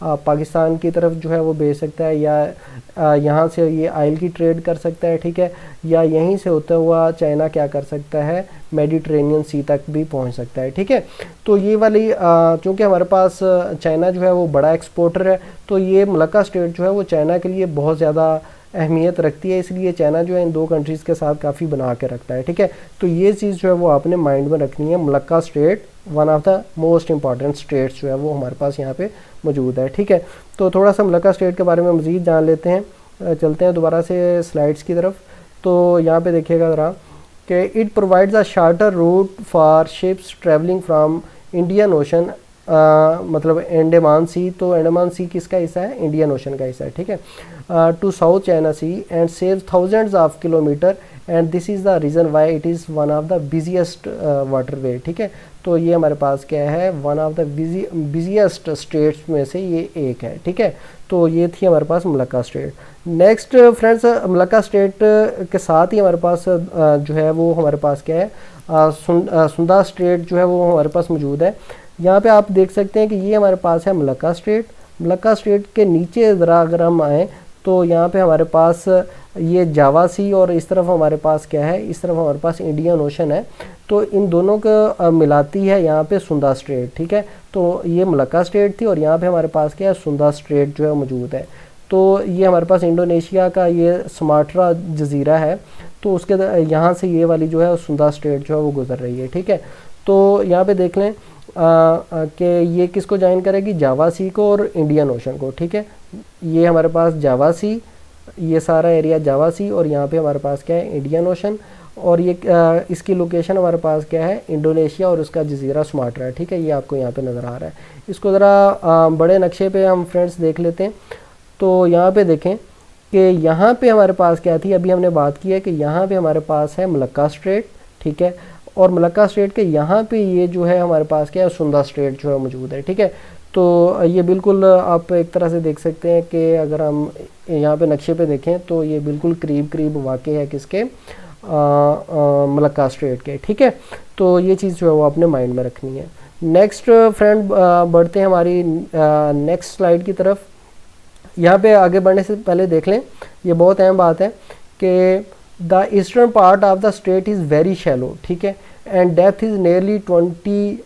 पाकिस्तान की तरफ जो है वो भेज सकता है, या यहाँ से ये ऑयल की ट्रेड कर सकता है, ठीक है, या यहीं से होता हुआ चाइना क्या कर सकता है, मेडिटेरेनियन सी तक भी पहुँच सकता है, ठीक है। तो ये वाली चूँकि हमारे पास चाइना जो है वो बड़ा एक्सपोर्टर है, तो ये मलक्का स्टेट जो है वो चाइना के लिए बहुत ज़्यादा अहमियत रखती है, इसलिए चाइना जो है इन दो कंट्रीज़ के साथ काफ़ी बना के रखता है, ठीक है। तो ये चीज़ जो है वो आपने माइंड में रखनी है। Malacca state one of the most important states जो है वो हमारे पास यहाँ पे मौजूद है, ठीक है। तो थोड़ा सा मलक्का स्टेट के बारे में मज़ीद जान लेते हैं। चलते हैं दोबारा से स्लाइड्स की तरफ। तो यहाँ पे देखिएगा ज़रा कि it provides a shorter route for ships travelling from Indian Ocean, मतलब अंडमान सी, तो अंडमान सी किसका हिस्सा है, इंडियन ओशन का हिस्सा है, ठीक है, to South China Sea and save thousands of kilometre and this is the reason why it is one of the busiest waterway, ठीक है। तो ये हमारे पास क्या है, one of the busiest states में से ये एक है, ठीक है। तो ये थी हमारे पास Malacca strait. Next friends, Malacca strait के साथ ही हमारे पास जो है वो हमारे पास क्या है, सुंदा स्टेट जो है वो हमारे पास मौजूद है। यहाँ पे आप देख सकते हैं कि ये हमारे पास है मलक्का स्टेट। मलक्का स्टेट के नीचे ज़रा अगर हम आएँ तो यहाँ पे हमारे पास ये जावा सी और इस तरफ हमारे पास क्या है, इस तरफ हमारे पास इंडियन ओशन है। तो इन दोनों को मिलाती है यहाँ पे सुंदा स्टेट, ठीक है। तो ये मलक्का स्टेट थी और यहाँ पे हमारे पास क्या है, सुंदा स्टेट जो है मौजूद है। तो ये हमारे पास इंडोनेशिया का ये सुमात्रा जजीरा है, तो उसके यहाँ से ये वाली जो है सुंदा स्टेट जो है वो गुजर रही है, ठीक है। तो यहाँ पे देख लें कि ये किसको ज्वाइन करेगी, जावा सी को और इंडियन ओशन को, ठीक है। ये हमारे पास जावा सी, ये सारा एरिया जावा सी और यहाँ पे हमारे पास क्या है, इंडियन ओशन, और ये इसकी लोकेशन हमारे पास क्या है, इंडोनेशिया और उसका जजीरा सुमात्रा है, ठीक है। ये आपको यहाँ पे नज़र आ रहा है। इसको ज़रा बड़े नक्शे पे हम फ्रेंड्स देख लेते हैं। तो यहाँ पे देखें कि यहाँ पे हमारे पास क्या थी, अभी हमने बात की है कि यहाँ पे हमारे पास है मलक्का स्ट्रेट, ठीक है, और मलक्का स्ट्रेट के यहाँ पे ये जो है हमारे पास क्या है, सुंदा स्ट्रेट जो है मौजूद है, ठीक है। तो ये बिल्कुल आप एक तरह से देख सकते हैं कि अगर हम यहाँ पे नक्शे पे देखें तो ये बिल्कुल करीब करीब वाक़ई है किसके, मलक्का स्ट्रेट के, ठीक है। तो ये चीज़ जो है वो आपने माइंड में रखनी है। नेक्स्ट फ्रेंड बढ़ते हैं हमारी नेक्स्ट स्लाइड की तरफ। यहाँ पे आगे बढ़ने से पहले देख लें, ये बहुत अहम बात है कि the eastern part of the state is very shallow, ठीक है, and depth is nearly 20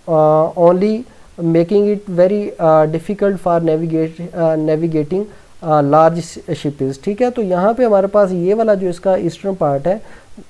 only making it very difficult for navigating large ships, ठीक है। तो यहाँ पे हमारे पास ये वाला जो इसका ईस्टर्न पार्ट है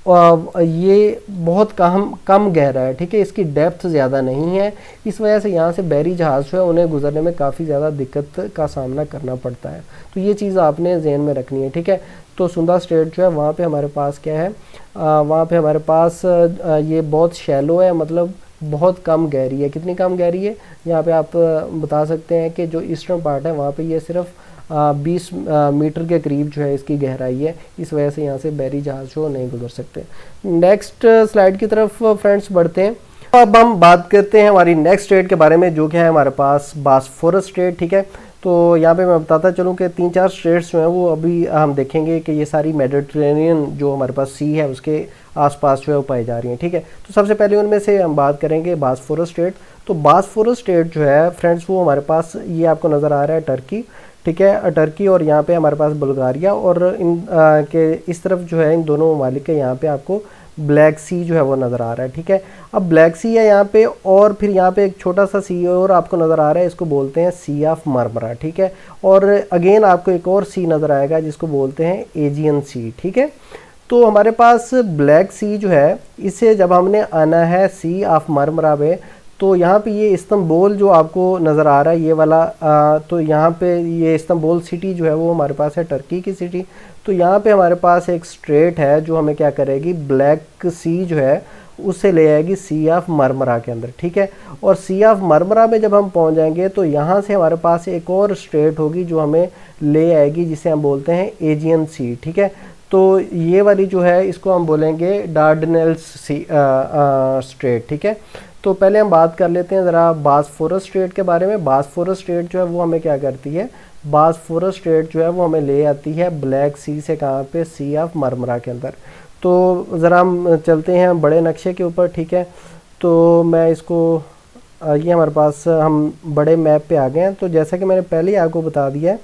ये बहुत कम गहरा है, ठीक है, इसकी डेप्थ ज़्यादा नहीं है। इस वजह से यहाँ से बहरी जहाज़ जो है उन्हें गुजरने में काफ़ी ज़्यादा दिक्कत का सामना करना पड़ता है। तो ये चीज़ आपने जहन में रखनी है, ठीक है। तो सुंदा स्टेट जो है वहाँ पे हमारे पास क्या है, वहाँ पे हमारे पास ये बहुत शैलो है, मतलब बहुत कम गहरी है। कितनी कम गहरी है, यहाँ पे आप बता सकते हैं कि जो ईस्टर्न पार्ट है वहाँ पे ये सिर्फ 20 मीटर के करीब जो है इसकी गहराई है। इस वजह से यहाँ से बहरी जहाज़ जो नहीं गुजर सकते। नेक्स्ट स्लाइड की तरफ फ्रेंड्स बढ़ते हैं। अब हम बात करते हैं हमारी नेक्स्ट स्टेट के बारे में, जो कि है हमारे पास बॉस्फोरस स्टेट, ठीक है। तो यहाँ पे मैं बताता चलूँ कि 3-4 स्टेट्स जो हैं वो अभी हम देखेंगे कि ये सारी मेडिटेरेनियन जो हमारे पास सी है उसके आसपास जो है वो पाई जा रही हैं, ठीक है। तो सबसे पहले उनमें से हम बात करेंगे बॉस्फोरस स्टेट। तो बॉस्फोरस स्टेट जो है फ्रेंड्स वो हमारे पास ये आपको नज़र आ रहा है टर्की, ठीक है, टर्की, और यहाँ पे हमारे पास बुल्गारिया, और इन के इस तरफ जो है इन दोनों ममालिक के यहाँ पे आपको ब्लैक सी जो है वो नज़र आ रहा है, ठीक है। अब ब्लैक सी है यहाँ पे, और फिर यहाँ पे एक छोटा सा सी और आपको नज़र आ रहा है, इसको बोलते हैं सी ऑफ मरमरा, ठीक है। और अगेन आपको एक और सी नज़र आएगा जिसको बोलते हैं एजियन सी, ठीक है। तो हमारे पास ब्लैक सी जो है, इसे जब हमने आना है सी ऑफ मरमरा में, तो यहाँ पे ये इस्तांबुल जो आपको नज़र आ रहा है ये वाला, तो यहाँ पे ये इस्तांबुल सिटी जो है वो हमारे पास है टर्की की सिटी। तो यहाँ पे हमारे पास एक स्ट्रेट है जो हमें क्या करेगी, ब्लैक सी जो है उससे ले आएगी सी ऑफ मरमरा के अंदर, ठीक है। और सी ऑफ मरमरा में जब हम पहुँच जाएंगे तो यहाँ से हमारे पास एक और स्ट्रेट होगी जो हमें ले आएगी, जिसे हम बोलते हैं एजियन सी, ठीक है। तो ये वाली जो है इसको हम बोलेंगे डार्डनेल्स सी स्ट्रेट, ठीक है। तो पहले हम बात कर लेते हैं ज़रा बॉस्फोरस स्ट्रेट के बारे में। बॉस्फोरस स्ट्रेट जो है वो हमें क्या करती है, बॉस्फोरस स्ट्रेट जो है वो हमें ले आती है ब्लैक सी से, कहाँ पे, सी ऑफ मरमरा के अंदर। तो ज़रा हम चलते हैं बड़े नक्शे के ऊपर, ठीक है। तो मैं इसको ये हमारे पास हम बड़े मैप पे आ गए हैं। तो जैसा कि मैंने पहले ही आपको बता दिया है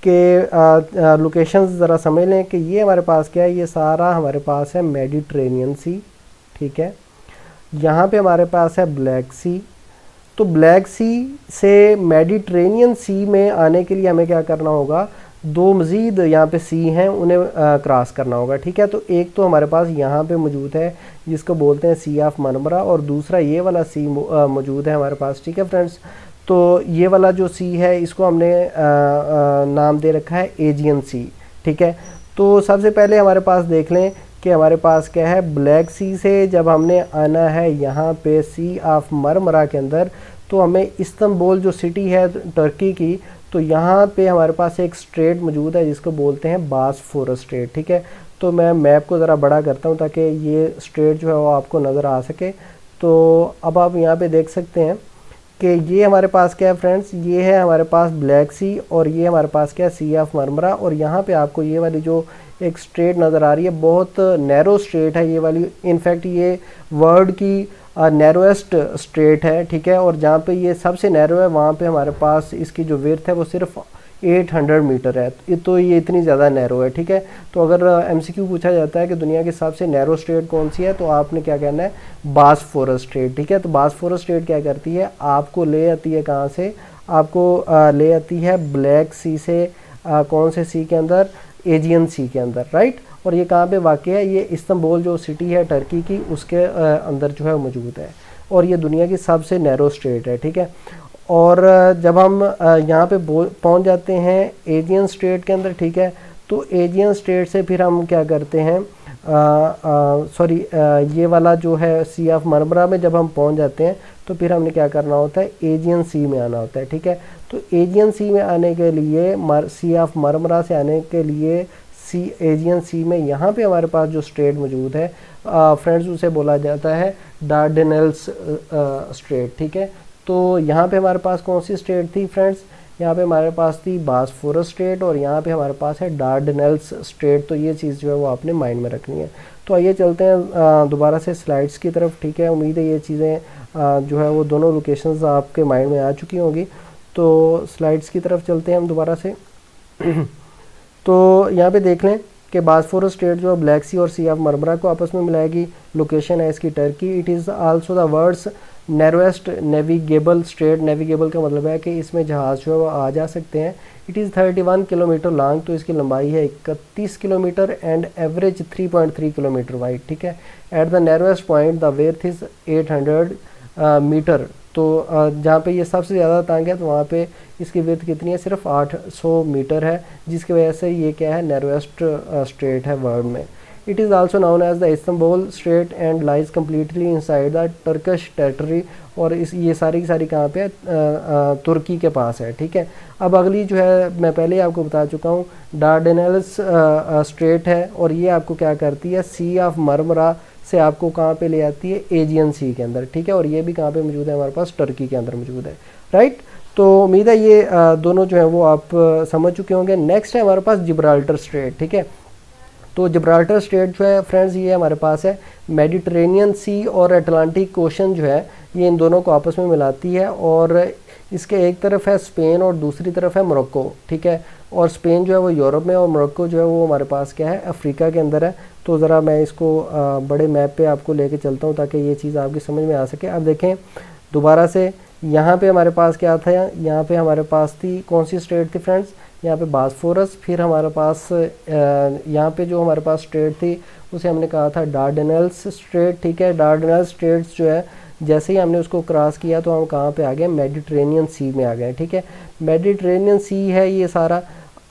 कि लोकेशंस ज़रा समझ लें कि ये हमारे पास क्या है, ये सारा हमारे पास है मेडिटेरेनियन सी, ठीक है। यहाँ पे हमारे पास है ब्लैक सी। तो ब्लैक सी से मेडिटेरेनियन सी में आने के लिए हमें क्या करना होगा, दो मज़ीद यहाँ पे सी हैं उन्हें क्रॉस करना होगा, ठीक है। तो एक तो हमारे पास यहाँ पे मौजूद है जिसको बोलते हैं सी ऑफ मरमरा, और दूसरा ये वाला सी मौजूद है हमारे पास, ठीक है फ्रेंड्स। तो ये वाला जो सी है इसको हमने नाम दे रखा है एजियन सी, ठीक है। तो सबसे पहले हमारे पास देख लें कि हमारे पास क्या है, ब्लैक सी से जब हमने आना है यहाँ पे सी ऑफ मरमरा के अंदर, तो हमें इस्तांबुल जो सिटी है टर्की की, तो यहाँ पे हमारे पास एक स्ट्रेट मौजूद है जिसको बोलते हैं बॉस्फोरस स्ट्रेट, ठीक है। तो मैं मैप को ज़रा बड़ा करता हूँ ताकि ये स्ट्रेट जो है वो आपको नज़र आ सके। तो अब आप यहाँ पे देख सकते हैं कि ये हमारे पास क्या है फ्रेंड्स, ये है हमारे पास ब्लैक सी और ये हमारे पास क्या है सी ऑफ मरमरा। और यहाँ पे आपको ये वाली जो एक स्ट्रेट नज़र आ रही है, बहुत नैरो स्ट्रेट है ये वाली, इनफैक्ट ये वर्ल्ड की नैरोएस्ट स्ट्रेट है, ठीक है। और जहाँ पे ये सबसे नैरो है वहाँ पे हमारे पास इसकी जो विड्थ है वो सिर्फ 800 मीटर है, तो ये इतनी ज़्यादा नैरो है, ठीक है। तो अगर एमसीक्यू पूछा जाता है कि दुनिया की सबसे नैरो स्ट्रेट कौन सी है, तो आपने क्या कहना है, बॉस्फोरस स्ट्रेट, ठीक है। तो बॉस्फोरस स्ट्रेट क्या करती है, आपको ले आती है कहाँ से, आपको ले आती है ब्लैक सी से, कौन से सी के अंदर, एजियन सी के अंदर, राइट। और ये कहाँ पे वाक़ है, ये इस्तांबुल जो सिटी है टर्की की, उसके अंदर जो है मौजूद है। और ये दुनिया की सबसे नैरो स्ट्रेट है, ठीक है। और जब हम यहाँ पे पहुँच जाते हैं एजियन स्ट्रेट के अंदर, ठीक है, तो एजियन स्ट्रेट से फिर हम क्या करते हैं, सॉरी ये वाला जो है सी ऑफ मरमरा में जब हम पहुँच जाते हैं तो फिर हमने क्या करना होता है, एजियन सी में आना होता है, ठीक है। तो एजियन सी में आने के लिए, सी ऑफ मरमरा से आने के लिए सी एजियन सी में यहाँ पे हमारे पास जो स्ट्रेट मौजूद है फ्रेंड्स, उसे बोला जाता है डार्डेनेल्स स्ट्रेट, ठीक है। तो यहाँ पे हमारे पास कौन सी स्ट्रेट थी फ्रेंड्स, यहाँ पे हमारे पास थी बॉस्फोरस स्ट्रेट और यहाँ पे हमारे पास है डार्डेनेल्स स्ट्रेट। तो ये चीज़ जो है वो आपने माइंड में रखनी है। तो आइए चलते हैं दोबारा से स्लाइड्स की तरफ, ठीक है। उम्मीद है ये चीज़ें जो है वो दोनों लोकेशंस आपके माइंड में आ चुकी होंगी। तो स्लाइड्स की तरफ चलते हैं हम दोबारा से। तो यहाँ पे देख लें कि बॉस्फोरस स्ट्रेट जो है ब्लैक सी और सी ऑफ मरमरा को आपस में मिलाएगी। लोकेशन है इसकी Turkey. It is also the world's narrowest navigable strait. Navigable का मतलब है कि इसमें जहाज़ जो है वो आ जा सकते हैं। इट इज़ 31 किलोमीटर लॉन्ग, तो इसकी लंबाई है 31 kilometre and average 3.3 kilometre wide, ठीक है। At the narrowest point the width is 800 metre. तो जहाँ पे ये सबसे ज़्यादा तंग है तो वहाँ पे इसकी विड्थ कितनी है, सिर्फ 800 मीटर है, जिसकी वजह से ये क्या है, नैरोएस्ट स्ट्रेट है वर्ल्ड में। It is also known as the Istanbul strait and lies completely inside the Turkish territory. और इस ये सारी की सारी कहाँ पे है, तुर्की के पास है, ठीक है। अब अगली जो है मैं पहले ही आपको बता चुका हूँ, डार्डेनेल्स स्ट्रेट है और ये आपको क्या करती है, सी ऑफ मरमरा से आपको कहाँ पे ले आती है, एजियन सी के अंदर, ठीक है। और ये भी कहाँ पे मौजूद है, हमारे पास टर्की के अंदर मौजूद है, राइट। तो उम्मीद है ये दोनों जो है वो आप समझ चुके होंगे। नेक्स्ट है हमारे पास जिब्राल्टर स्ट्रेट, ठीक है। तो जिब्राल्टर स्ट्रेट जो है फ्रेंड्स, ये हमारे पास है मेडिटरेनियन सी और अटलांटिक ओशन जो है, ये इन दोनों को आपस में मिलाती है। और इसके एक तरफ है स्पेन और दूसरी तरफ है मोरक्को, ठीक है। और स्पेन जो है वो यूरोप में और मोरक्को जो है वो हमारे पास क्या है, अफ्रीका के अंदर है। तो ज़रा मैं इसको बड़े मैप पे आपको लेके चलता हूँ ताकि ये चीज़ आपकी समझ में आ सके। अब देखें दोबारा से, यहाँ पे हमारे पास क्या था, यहाँ पे हमारे पास थी कौन सी स्ट्रेट थी फ्रेंड्स, यहाँ पे बॉस्फोरस। फिर हमारे पास यहाँ पे जो हमारे पास स्ट्रेट थी उसे हमने कहा था डार्डेनेल्स स्ट्रेट, ठीक है। डार्डेनेल्स स्ट्रेट्स जो है, जैसे ही हमने उसको क्रॉस किया तो हम कहाँ पे आ गए, मेडिटरेनियन सी में आ गए, ठीक है। मेडिटरेनियन सी है ये सारा।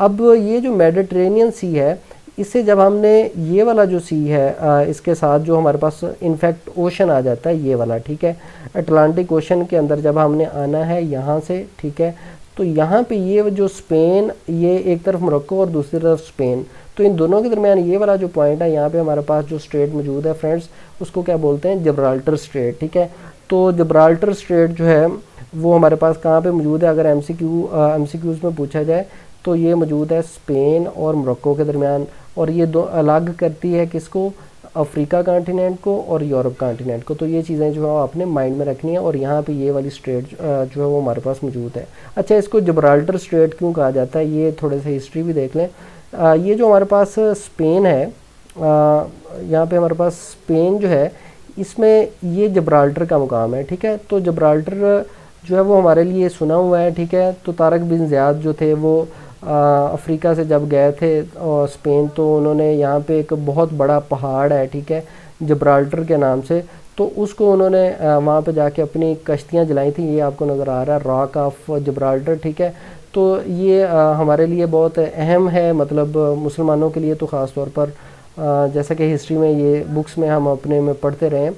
अब ये जो मेडिटरेनियन सी है, इससे जब हमने ये वाला जो सी है इसके साथ जो हमारे पास इनफैक्ट ओशन आ जाता है ये वाला, ठीक है। अटलांटिक ओशन के अंदर जब हमने आना है यहाँ से, ठीक है, तो यहाँ पे ये जो स्पेन, ये एक तरफ मोरक्को और दूसरी तरफ स्पेन, तो इन दोनों के दरमियान ये वाला जो पॉइंट है, यहाँ पे हमारे पास जो स्ट्रेट मौजूद है फ्रेंड्स, उसको क्या बोलते हैं, जिब्राल्टर स्ट्रेट, ठीक है। तो जिब्राल्टर स्ट्रेट जो है वो हमारे पास कहाँ पे मौजूद है, अगर एमसीक्यूज़ में पूछा जाए तो ये मौजूद है स्पेन और मोरक्को के दरमियान। और ये दो अलग करती है किसको, अफ्रीका कॉन्टिनेंट को और यूरोप कॉन्टिनेंट को। तो ये चीज़ें जो है आपने माइंड में रखनी है। और यहाँ पे ये वाली स्ट्रेट जो है वो हमारे पास मौजूद है। अच्छा, इसको जिब्राल्टर स्ट्रेट क्यों कहा जाता है, ये थोड़े से हिस्ट्री भी देख लें। ये जो हमारे पास स्पेन है, यहाँ पे हमारे पास स्पेन जो है, इसमें ये जिब्राल्टर का मुकाम है, ठीक है। तो जिब्राल्टर जो है वो हमारे लिए सुना हुआ है, ठीक है। तो तारक बिन ज़ियाद जो थे वो अफ्रीका से जब गए थे और स्पेन, तो उन्होंने यहाँ पे एक बहुत बड़ा पहाड़ है, ठीक है, जिब्राल्टर के नाम से, तो उसको उन्होंने वहाँ पे जाके अपनी कश्तियाँ जलाई थी। ये आपको नज़र आ रहा है रॉक ऑफ जिब्राल्टर, ठीक है। तो ये हमारे लिए बहुत अहम है, मतलब मुसलमानों के लिए तो ख़ास तौर पर जैसा कि हिस्ट्री में ये बुक्स में हम अपने में पढ़ते रहे हैं,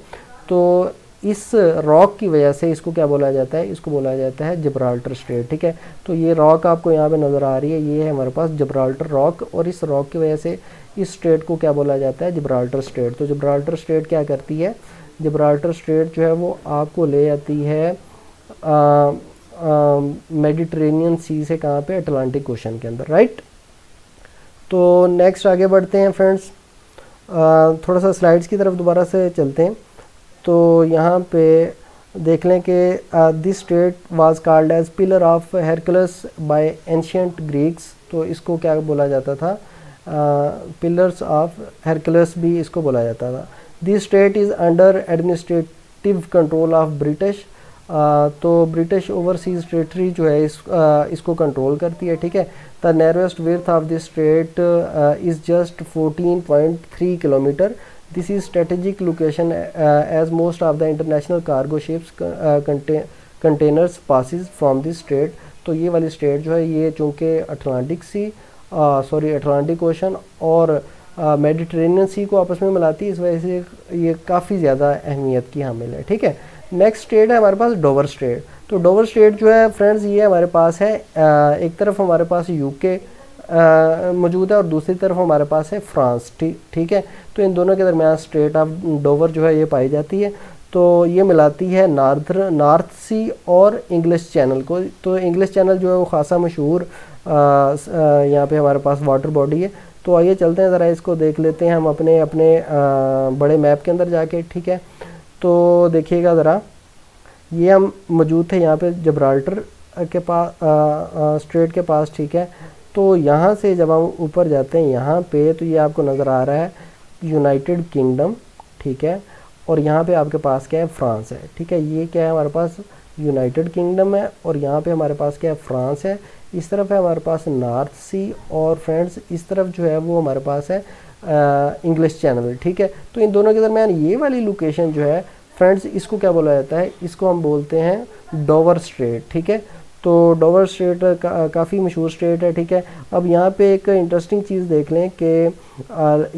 तो इस रॉक की वजह से इसको क्या बोला जाता है, इसको बोला जाता है जिब्राल्टर स्ट्रेट। ठीक है, तो ये रॉक आपको यहाँ पे नज़र आ रही है, ये है हमारे पास जिब्राल्टर रॉक, और इस रॉक की वजह से इस स्ट्रेट को क्या बोला जाता है, जिब्राल्टर स्ट्रेट। तो जिब्राल्टर स्ट्रेट क्या करती है, जिब्राल्टर स्ट्रेट जो है वो आपको ले जाती है मेडिटेरेनियन सी से कहाँ पे, अटलांटिक ओशन के अंदर, राइट। तो नेक्स्ट आगे बढ़ते हैं फ्रेंड्स, थोड़ा सा स्लाइड्स की तरफ दोबारा से चलते हैं। तो यहाँ पे देख लें कि this strait was called as pillar of Hercules by ancient Greeks. तो इसको क्या बोला जाता था, पिलर्स ऑफ हेरकुलस भी इसको बोला जाता था। This straight is under administrative control of British. तो ब्रिटिश ओवरसीज टेरिटरी जो है इसको कंट्रोल करती है। ठीक है, the narrowest width of this straight is just 14.3 kilometre. This is strategic location as most of the international cargo ships containers passes from this strait। तो ये वाली स्ट्रेट जो है ये चूँकि अटलांटिक ओशन और मेडिटेरेनियन सी को आपस में मिलाती है, इस वजह से ये काफ़ी ज़्यादा अहमियत की हामिल है। ठीक है, नेक्स्ट स्ट्रेट है हमारे पास डोवर स्ट्रेट। तो डोवर स्ट्रेट जो है फ्रेंड्स ये हमारे पास है, एक तरफ हमारे पास यूके मौजूद है और दूसरी तरफ हमारे पास है फ्रांस। ठीक है, तो इन दोनों के दरमियान स्ट्रेट ऑफ डोवर जो है ये पाई जाती है। तो ये मिलाती है नॉर्थ सी और इंग्लिश चैनल को। तो इंग्लिश चैनल जो है वो खासा मशहूर यहाँ पे हमारे पास वाटर बॉडी है। तो आइए चलते हैं ज़रा इसको देख लेते हैं हम अपने बड़े मैप के अंदर जाके। ठीक है, तो देखिएगा ज़रा, ये हम मौजूद थे यहाँ पे जिब्राल्टर के पास, स्ट्रेट के पास। ठीक है, तो यहाँ से जब हम ऊपर जाते हैं यहाँ पे, तो ये आपको नज़र आ रहा है यूनाइटेड किंगडम। ठीक है, और यहाँ पे आपके पास क्या है, फ्रांस है। ठीक है, ये क्या है हमारे पास, यूनाइटेड किंगडम है, और यहाँ पे हमारे पास क्या है, फ्रांस है। इस तरफ है हमारे पास नॉर्थ सी, और फ्रेंड्स इस तरफ जो है वो हमारे पास है इंग्लिश चैनल। ठीक है, तो इन दोनों के दरमियान ये वाली लोकेशन जो है फ्रेंड्स, इसको क्या बोला जाता है, इसको हम बोलते हैं डोवर स्ट्रेट। ठीक है, तो डोवर स्ट्रेट काफ़ी मशहूर स्ट्रेट है। ठीक है, अब यहाँ पे एक इंटरेस्टिंग चीज़ देख लें कि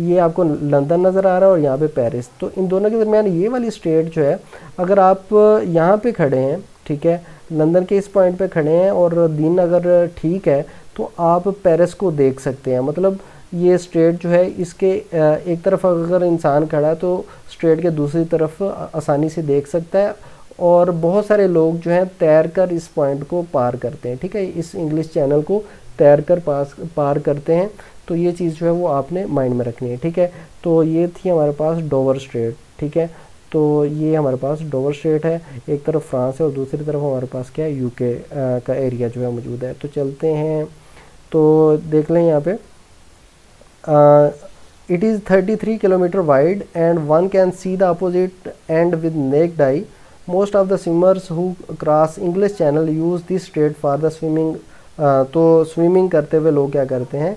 ये आपको लंदन नज़र आ रहा है और यहाँ पे पेरिस। तो इन दोनों के दरमियान ये वाली स्ट्रेट जो है, अगर आप यहाँ पे खड़े हैं, ठीक है, लंदन के इस पॉइंट पे खड़े हैं और दिन अगर ठीक है तो आप पेरिस को देख सकते हैं। मतलब ये स्ट्रेट जो है इसके एक तरफ अगर इंसान खड़ा है तो स्ट्रेट के दूसरी तरफ आसानी से देख सकता है, और बहुत सारे लोग जो हैं तैर कर इस पॉइंट को पार करते हैं। ठीक है, इस इंग्लिश चैनल को तैर कर पार करते हैं। तो ये चीज़ जो है वो आपने माइंड में रखनी है। ठीक है, तो ये थी हमारे पास डोवर स्ट्रेट। ठीक है, तो ये हमारे पास डोवर स्ट्रेट है, एक तरफ फ्रांस है और दूसरी तरफ हमारे पास क्या है, यूके का एरिया जो है मौजूद है। तो चलते हैं, तो देख लें यहाँ पे, it is 33 kilometre wide and one can see the opposite and with necked I. Most of the swimmers who cross English channel use this straight for the swimming. तो स्विमिंग करते हुए लोग क्या करते हैं,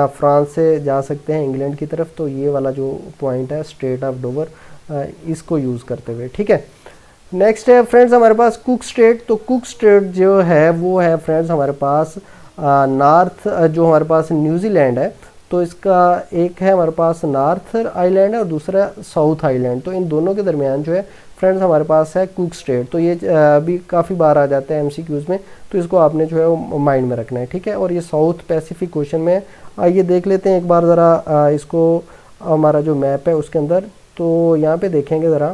फ्रांस से जा सकते हैं इंग्लैंड की तरफ। तो ये वाला जो पॉइंट है स्ट्रेट ऑफ डोवर, इसको यूज़ करते हुए। ठीक है, नेक्स्ट है फ्रेंड्स हमारे पास कुक स्ट्रेट। तो कुक स्ट्रेट जो है वो है फ्रेंड्स हमारे पास नॉर्थ, जो हमारे पास न्यूजीलैंड है, तो इसका एक है हमारे पास नॉर्थ आइलैंड है और दूसरा साउथ आइलैंड। तो इन दोनों के दरमियान जो है फ्रेंड्स हमारे पास है कुक स्ट्रेट। तो ये भी काफ़ी बार आ जाता है एमसीक्यूज़ में, तो इसको आपने जो है वो माइंड में रखना है। ठीक है, और ये साउथ पैसिफिक ओशन में। आइए देख लेते हैं एक बार ज़रा इसको, हमारा जो मैप है उसके अंदर। तो यहाँ पे देखेंगे ज़रा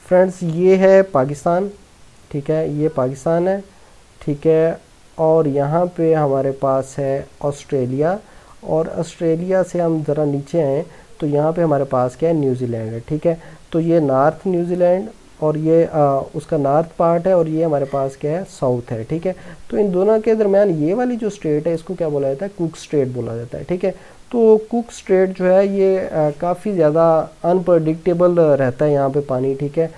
फ्रेंड्स, ये है पाकिस्तान। ठीक है, ये पाकिस्तान है। ठीक है, और यहाँ पे हमारे पास है ऑस्ट्रेलिया, और ऑस्ट्रेलिया से हम ज़रा नीचे आएँ तो यहाँ पे हमारे पास क्या है, न्यूजीलैंड है। ठीक है, तो ये नॉर्थ न्यूजीलैंड और ये उसका नॉर्थ पार्ट है, और ये हमारे पास क्या है, साउथ है। ठीक है, तो इन दोनों के दरमियान ये वाली जो स्ट्रेट है इसको क्या बोला जाता है, कुक स्ट्रेट बोला जाता है। ठीक है, तो कुक स्ट्रेट जो है ये काफ़ी ज़्यादा अनप्रडिक्टेबल रहता है यहाँ पे पानी। ठीक है,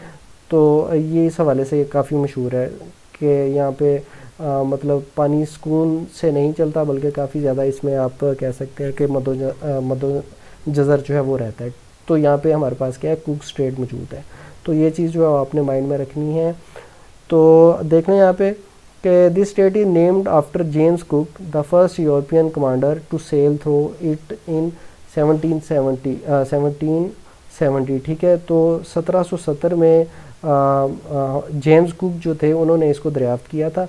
तो ये इस हवाले से काफ़ी मशहूर है कि यहाँ पे मतलब पानी सुकून से नहीं चलता, बल्कि काफ़ी ज़्यादा इसमें आप कह सकते हैं कि मदो जज़र जो है वो रहता है। तो यहाँ पे हमारे पास क्या है, कुक स्ट्रेट मौजूद है। तो ये चीज़ जो है आपने माइंड में रखनी है। तो देख लें यहाँ पे कि this state is named after James Cook, the first European commander to sail through it in 1770, ठीक है। तो 1770 में जेम्स कुक जो थे उन्होंने इसको दरियाफ्त किया था।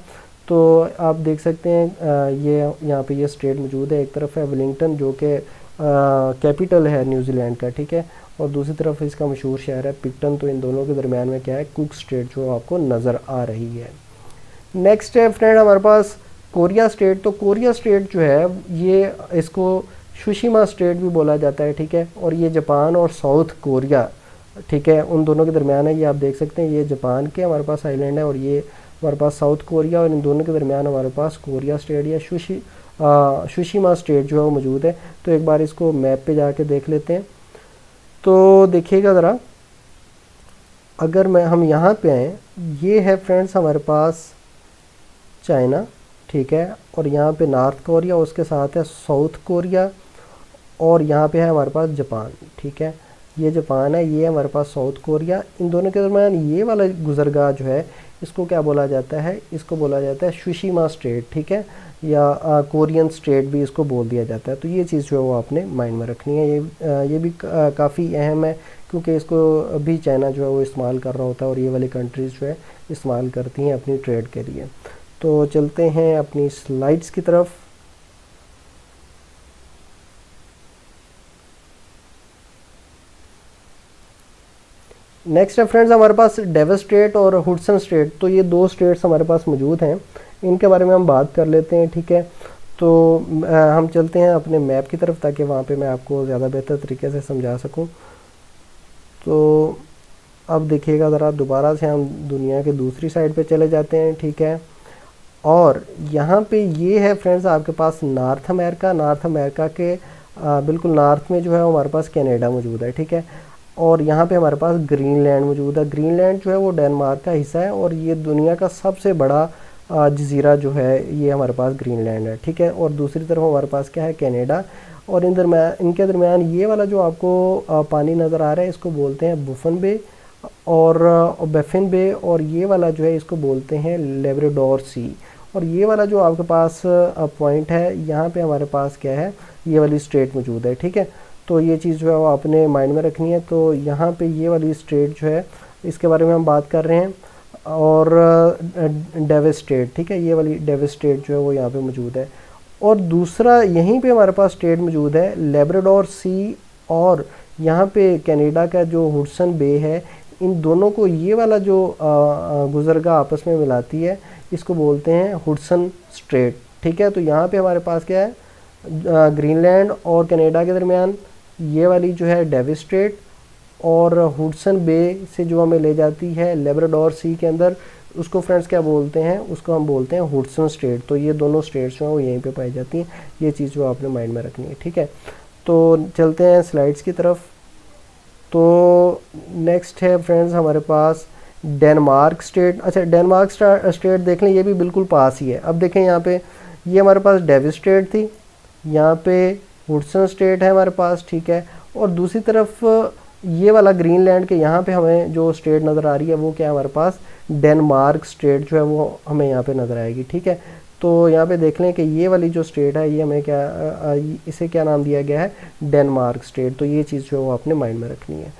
तो आप देख सकते हैं ये यहाँ पे ये स्टेट मौजूद है। एक तरफ है वेलिंगटन जो कि कैपिटल है न्यूजीलैंड का, ठीक है, और दूसरी तरफ इसका मशहूर शहर है पिक्टन। तो इन दोनों के दरमियान में क्या है, कुक स्टेट जो आपको नज़र आ रही है। नेक्स्ट है फ्रेंड हमारे पास कोरिया स्टेट। तो कोरिया स्टेट जो है ये इसको सुशिमा स्टेट भी बोला जाता है, ठीक है, और ये जापान और साउथ कोरिया, ठीक है, उन दोनों के दरमियान है। ये आप देख सकते हैं ये जापान के हमारे पास आइलैंड है और ये हमारे पास साउथ कोरिया, और इन दोनों के दरमियान हमारे पास कोरिया स्टेट या सुशिमा स्टेट जो है वो मौजूद है। तो एक बार इसको मैप पे जाके देख लेते हैं। तो देखिएगा ज़रा, अगर हम यहाँ पे आए, ये है फ्रेंड्स हमारे पास चाइना, ठीक है, और यहाँ पे नॉर्थ कोरिया, उसके साथ है साउथ कोरिया, और यहाँ पे है हमारे पास जापान, ठीक है। ये जापान है, ये हमारे पास साउथ कोरिया। इन दोनों के दरमियान ये वाला गुजरगाह जो है इसको क्या बोला जाता है, इसको बोला जाता है सुशिमा स्टेट, ठीक है, या कोरियन स्टेट भी इसको बोल दिया जाता है। तो ये चीज़ जो है वो आपने माइंड में रखनी है। ये भी काफ़ी अहम है क्योंकि इसको अभी चाइना जो है वो इस्तेमाल कर रहा होता है और ये वाली कंट्रीज़ जो है इस्तेमाल करती हैं अपनी ट्रेड के लिए। तो चलते हैं अपनी स्लाइड्स की तरफ। नेक्स्ट है फ्रेंड्स हमारे पास डेविस स्टेट और हुडसन स्टेट। तो ये दो स्टेट्स हमारे पास मौजूद हैं, इनके बारे में हम बात कर लेते हैं, ठीक है। तो हम चलते हैं अपने मैप की तरफ ताकि वहाँ पे मैं आपको ज़्यादा बेहतर तरीके से समझा सकूँ। तो अब देखिएगा ज़रा, दोबारा से हम दुनिया के दूसरी साइड पे चले जाते हैं, ठीक है। और यहाँ पे ये है फ्रेंड्स आपके पास नॉर्थ अमेरिका। नॉर्थ अमेरिका के बिल्कुल नॉर्थ में जो है हमारे पास कनाडा मौजूद है, ठीक है, और यहाँ पे हमारे पास ग्रीनलैंड मौजूद है। ग्रीनलैंड जो है वो डेनमार्क का हिस्सा है और ये दुनिया का सबसे बड़ा जजीरा जो है ये हमारे पास ग्रीनलैंड है, ठीक है। और दूसरी तरफ हमारे पास क्या है, कनाडा, और इनके दरमियान ये वाला जो आपको पानी नज़र आ रहा है इसको बोलते हैं बुफन बे और बेफिन बे, और ये वाला जो है इसको बोलते हैं लेब्राडोर सी। और ये वाला जो आपके पास पॉइंट है, यहाँ पे हमारे पास क्या है, ये वाली स्टेट मौजूद है, ठीक है। तो ये चीज़ जो है वो आपने माइंड में रखनी है। तो यहाँ पे ये वाली स्टेट जो है इसके बारे में हम बात कर रहे हैं, और डेविस स्टेट, ठीक है, ये वाली डेविस स्टेट जो है वो यहाँ पे मौजूद है। और दूसरा यहीं पे हमारे पास स्टेट मौजूद है लेब्राडोर सी, और यहाँ पे कनाडा का जो हुडसन बे है, इन दोनों को ये वाला जो गुजरगाह आपस में मिलाती है इसको बोलते हैं हुडसन स्ट्रेट, ठीक है। तो यहाँ पे हमारे पास क्या है, ग्रीनलैंड और कनाडा के दरमियान ये वाली जो है डेविस स्टेट, और हुडसन बे से जो हमें ले जाती है लेब्राडोर सी के अंदर, उसको फ्रेंड्स क्या बोलते हैं, उसको हम बोलते हैं हुडसन स्टेट। तो ये दोनों स्टेट्स जो हैं वो यहीं पे पाई जाती हैं। ये चीज़ जो आपने माइंड में रखनी है, ठीक है। तो चलते हैं स्लाइड्स की तरफ। तो नेक्स्ट है फ्रेंड्स हमारे पास डेनमार्क स्टेट। अच्छा, डेनमार्क स्टेट देख लें, ये भी बिल्कुल पास ही है। अब देखें यहाँ पे, ये हमारे पास डेविस स्टेट थी, यहाँ पे हुडसन स्टेट है हमारे पास, ठीक है, और दूसरी तरफ ये वाला ग्रीनलैंड के यहाँ पे हमें जो स्टेट नज़र आ रही है वो क्या है, हमारे पास डेनमार्क स्टेट जो है वो हमें यहाँ पे नज़र आएगी, ठीक है। तो यहाँ पे देख लें कि ये वाली जो स्टेट है ये हमें क्या इसे क्या नाम दिया गया है, डेनमार्क स्टेट। तो ये चीज़ जो है वो आपने माइंड में रखनी है।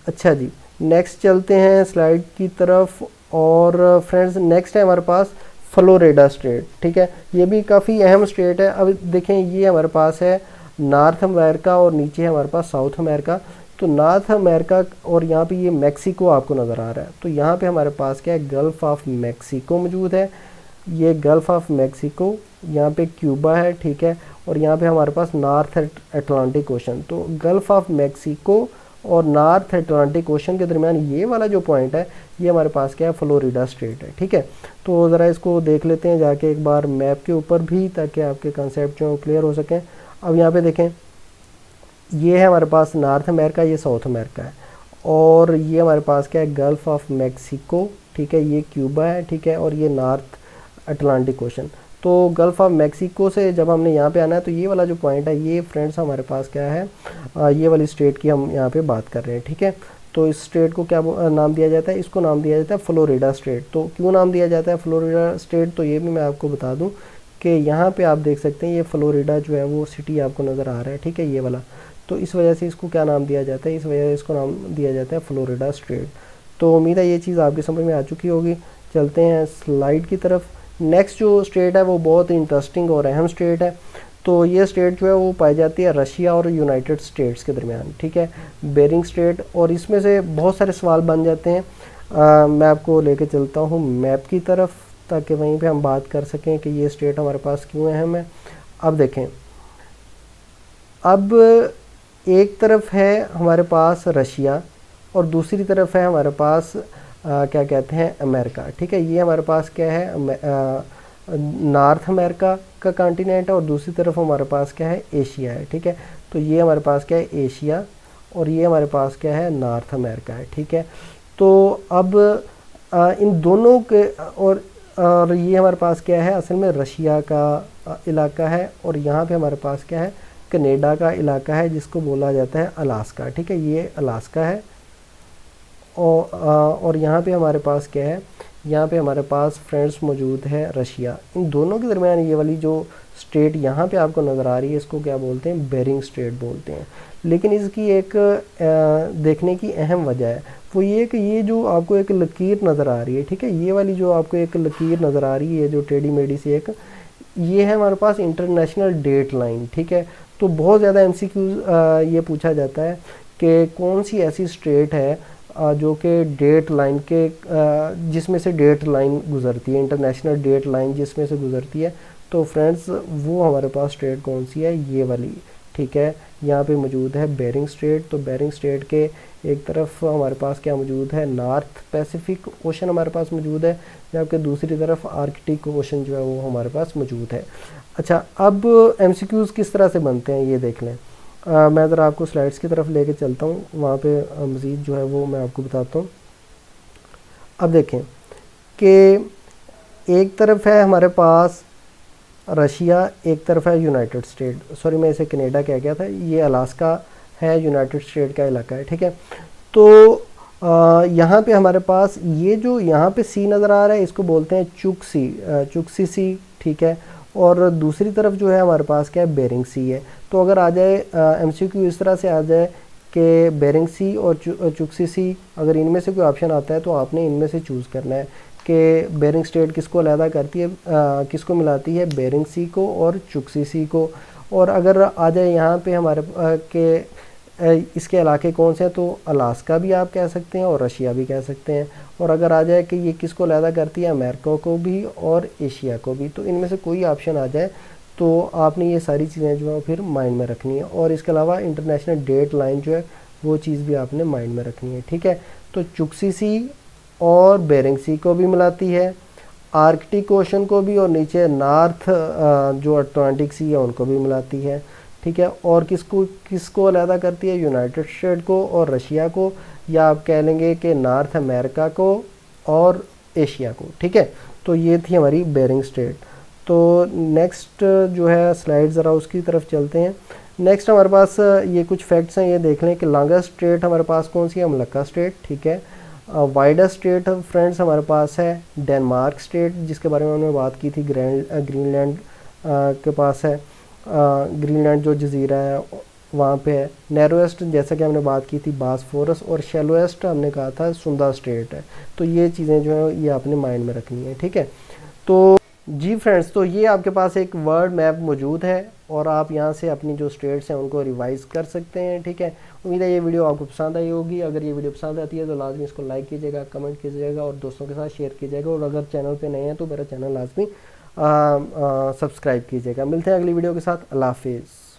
अच्छा जी, नेक्स्ट चलते हैं स्लाइड की तरफ। और फ्रेंड्स नेक्स्ट है हमारे पास फ्लोरिडा स्टेट, ठीक है, ये भी काफ़ी अहम स्टेट है। अब देखें ये हमारे पास है नॉर्थ अमेरिका और नीचे है हमारे पास साउथ अमेरिका। तो नॉर्थ अमेरिका और यहाँ पे ये मैक्सिको आपको नज़र आ रहा है। तो यहाँ पे हमारे पास क्या है, गल्फ़ ऑफ मैक्सिको मौजूद है। ये गल्फ़ ऑफ मैक्सिको, यहाँ पे क्यूबा है, ठीक है, और यहाँ पे हमारे पास नॉर्थ अटलांटिक ओशन। तो गल्फ़ ऑफ मैक्सिको और नॉर्थ अटलांटिक ओशन के दरमियान ये वाला जो पॉइंट है ये हमारे पास क्या है, फ्लोरिडा स्टेट है, ठीक है। तो ज़रा इसको देख लेते हैं जाके एक बार मैप के ऊपर भी, ताकि आपके कंसेप्ट जो क्लियर हो सकें। अब यहाँ पे देखें, ये है हमारे पास नॉर्थ अमेरिका, ये साउथ अमेरिका है, और ये हमारे पास क्या है, गल्फ़ ऑफ मैक्सिको, ठीक है, ये क्यूबा है, ठीक है, और ये नॉर्थ अटलांटिक ओशन। तो गल्फ़ ऑफ मैक्सिको से जब हमने यहाँ पे आना है तो ये वाला जो पॉइंट है ये फ्रेंड्स हमारे पास क्या है, ये वाली स्टेट की हम यहाँ पे बात कर रहे हैं, ठीक है। तो इस स्टेट को क्या नाम दिया जाता है, इसको नाम दिया जाता है फ्लोरिडा स्टेट। तो क्यों नाम दिया जाता है फ्लोरिडा स्टेट, तो ये भी मैं आपको बता दूँ कि यहाँ पे आप देख सकते हैं ये फ्लोरिडा जो है वो सिटी आपको नज़र आ रहा है, ठीक है, ये वाला। तो इस वजह से इसको क्या नाम दिया जाता है, इस वजह से इसको नाम दिया जाता है फ्लोरिडा स्टेट। तो उम्मीद है ये चीज़ आपकी समझ में आ चुकी होगी। चलते हैं स्लाइड की तरफ। नेक्स्ट जो स्टेट है वो बहुत इंटरेस्टिंग और अहम स्टेट है। तो ये स्टेट जो है वो पाई जाती है रशिया और यूनाइटेड स्टेट्स के दरमियान, ठीक है, बेरिंग स्टेट। और इसमें से बहुत सारे सवाल बन जाते हैं। मैं आपको लेके चलता हूँ मैप की तरफ, ताकि वहीं पे हम बात कर सकें कि ये स्टेट हमारे पास क्यों अहम है। अब देखें, अब एक तरफ है हमारे पास रशिया और दूसरी तरफ है हमारे पास क्या कहते हैं, अमेरिका, ठीक है। ये हमारे पास क्या है, नॉर्थ अमेरिका का कॉन्टिनेंट है और दूसरी तरफ हमारे पास क्या है, एशिया है, ठीक है। तो ये हमारे पास क्या है, एशिया, और ये हमारे पास क्या है, नॉर्थ अमेरिका है, ठीक है। तो अब इन दोनों के और ये हमारे पास क्या है, असल में रशिया का इलाका है, और यहाँ पे हमारे पास क्या है, कनाडा का इलाका है जिसको बोला जाता है अलास्का, ठीक है। ये अलास्का है। और यहाँ पे हमारे पास क्या है, यहाँ पे हमारे पास फ्रेंड्स मौजूद है रशिया। इन दोनों के दरमियान ये वाली जो स्टेट यहाँ पे आपको नज़र आ रही है, इसको क्या बोलते हैं, बेरिंग स्टेट बोलते हैं। लेकिन इसकी एक देखने की अहम वजह है, वो ये कि ये जो आपको एक लकीर नज़र आ रही है, ठीक है, ये वाली जो आपको एक लकीर नज़र आ रही है, जो टेढ़ी मेढ़ी सी एक, ये है हमारे पास इंटरनेशनल डेट लाइन, ठीक है। तो बहुत ज़्यादा MCQ ये पूछा जाता है कि कौन सी ऐसी स्टेट है जो कि डेट लाइन के जिसमें से डेट लाइन गुज़रती है, इंटरनेशनल डेट लाइन जिसमें से गुज़रती है। तो फ्रेंड्स वो हमारे पास स्टेट कौन सी है, ये वाली, ठीक है। यहाँ पे मौजूद है बेरिंग स्टेट। तो बेरिंग स्टेट के एक तरफ हमारे पास क्या मौजूद है, नॉर्थ पैसिफिक ओशन हमारे पास मौजूद है, जबकि दूसरी तरफ आर्कटिक ओशन जो है वो हमारे पास मौजूद है। अच्छा, अब MCQs किस तरह से बनते हैं ये देख लें। मैं ज़रा आपको स्लाइड्स की तरफ लेके चलता हूँ, वहाँ पे मज़ीद जो है वो मैं आपको बताता हूँ। अब देखें कि एक तरफ है हमारे पास रशिया, एक तरफ है यूनाइटेड स्टेट, सॉरी मैं इसे कनाडा कह गया था, ये अलास्का है, यूनाइटेड स्टेट का इलाका है, ठीक है। तो यहाँ पे हमारे पास ये जो यहाँ पे सी नज़र आ रहा है, इसको बोलते हैं चुक्सी सी, ठीक है। और दूसरी तरफ जो है हमारे पास क्या है, बेरिंग सी है। तो अगर आ जाए MCQ इस तरह से आ जाए कि बेरिंग सी और चुक्सी सी, अगर इनमें से कोई ऑप्शन आता है तो आपने इनमें से चूज़ करना है कि बेरिंग स्टेट किसको अलहदा करती है, किसको मिलाती है, बेरिंग सी को और चुक्सी सी को। और अगर आ जाए यहाँ पे हमारे के इसके इलाके कौन से हैं, तो अलास्का भी आप कह सकते हैं और रशिया भी कह सकते हैं। और अगर आ जाए कि ये किसको अलहदा करती है, अमेरिका को भी और एशिया को भी, तो इनमें से कोई ऑप्शन आ जाए तो आपने ये सारी चीज़ें जो है फिर माइंड में रखनी है। और इसके अलावा इंटरनेशनल डेट लाइन जो है वो चीज़ भी आपने माइंड में रखनी है, ठीक है। तो चुक्सी सी और बेरिंग सी को भी मिलाती है, आर्कटिक ओशन को भी, और नीचे नॉर्थ जो अटलांटिक सी है उनको भी मिलाती है, ठीक है। और किसको अलहदा करती है, यूनाइटेड स्टेट को और रशिया को, या आप कह लेंगे कि नॉर्थ अमेरिका को और एशिया को, ठीक है। तो ये थी हमारी बेरिंग स्टेट। तो नेक्स्ट जो है स्लाइड ज़रा उसकी तरफ चलते हैं। नेक्स्ट हमारे पास ये कुछ फैक्ट्स हैं, ये देख लें कि लॉन्गेस्ट स्टेट हमारे पास कौन सी है, मलक्का स्टेट, ठीक है। वाइडेस्ट स्टेट फ्रेंड्स हमारे पास है डेनमार्क स्टेट, जिसके बारे में हमने बात की थी, ग्रीनलैंड के पास है, ग्रीनलैंड जो जजीरा है वहाँ पे है। नैरोएस्ट जैसा कि हमने बात की थी बासफोरस, और शैलोएस्ट हमने कहा था सुंदा स्टेट है। तो ये चीज़ें जो है ये आपने माइंड में रखनी है, ठीक है। तो जी फ्रेंड्स, तो ये आपके पास एक वर्ल्ड मैप मौजूद है और आप यहाँ से अपनी जो स्टेट्स हैं उनको रिवाइज़ कर सकते हैं, ठीक है। उम्मीद है ये वीडियो आपको पसंद आई होगी। अगर ये वीडियो पसंद आती है तो लाजमी इसको लाइक कीजिएगा, कमेंट कीजिएगा और दोस्तों के साथ शेयर कीजिएगा। और अगर चैनल पे नए हैं तो मेरा चैनल लाजमी सब्सक्राइब कीजिएगा। मिलते हैं अगली वीडियो के साथ। अल्लाह हाफिज़।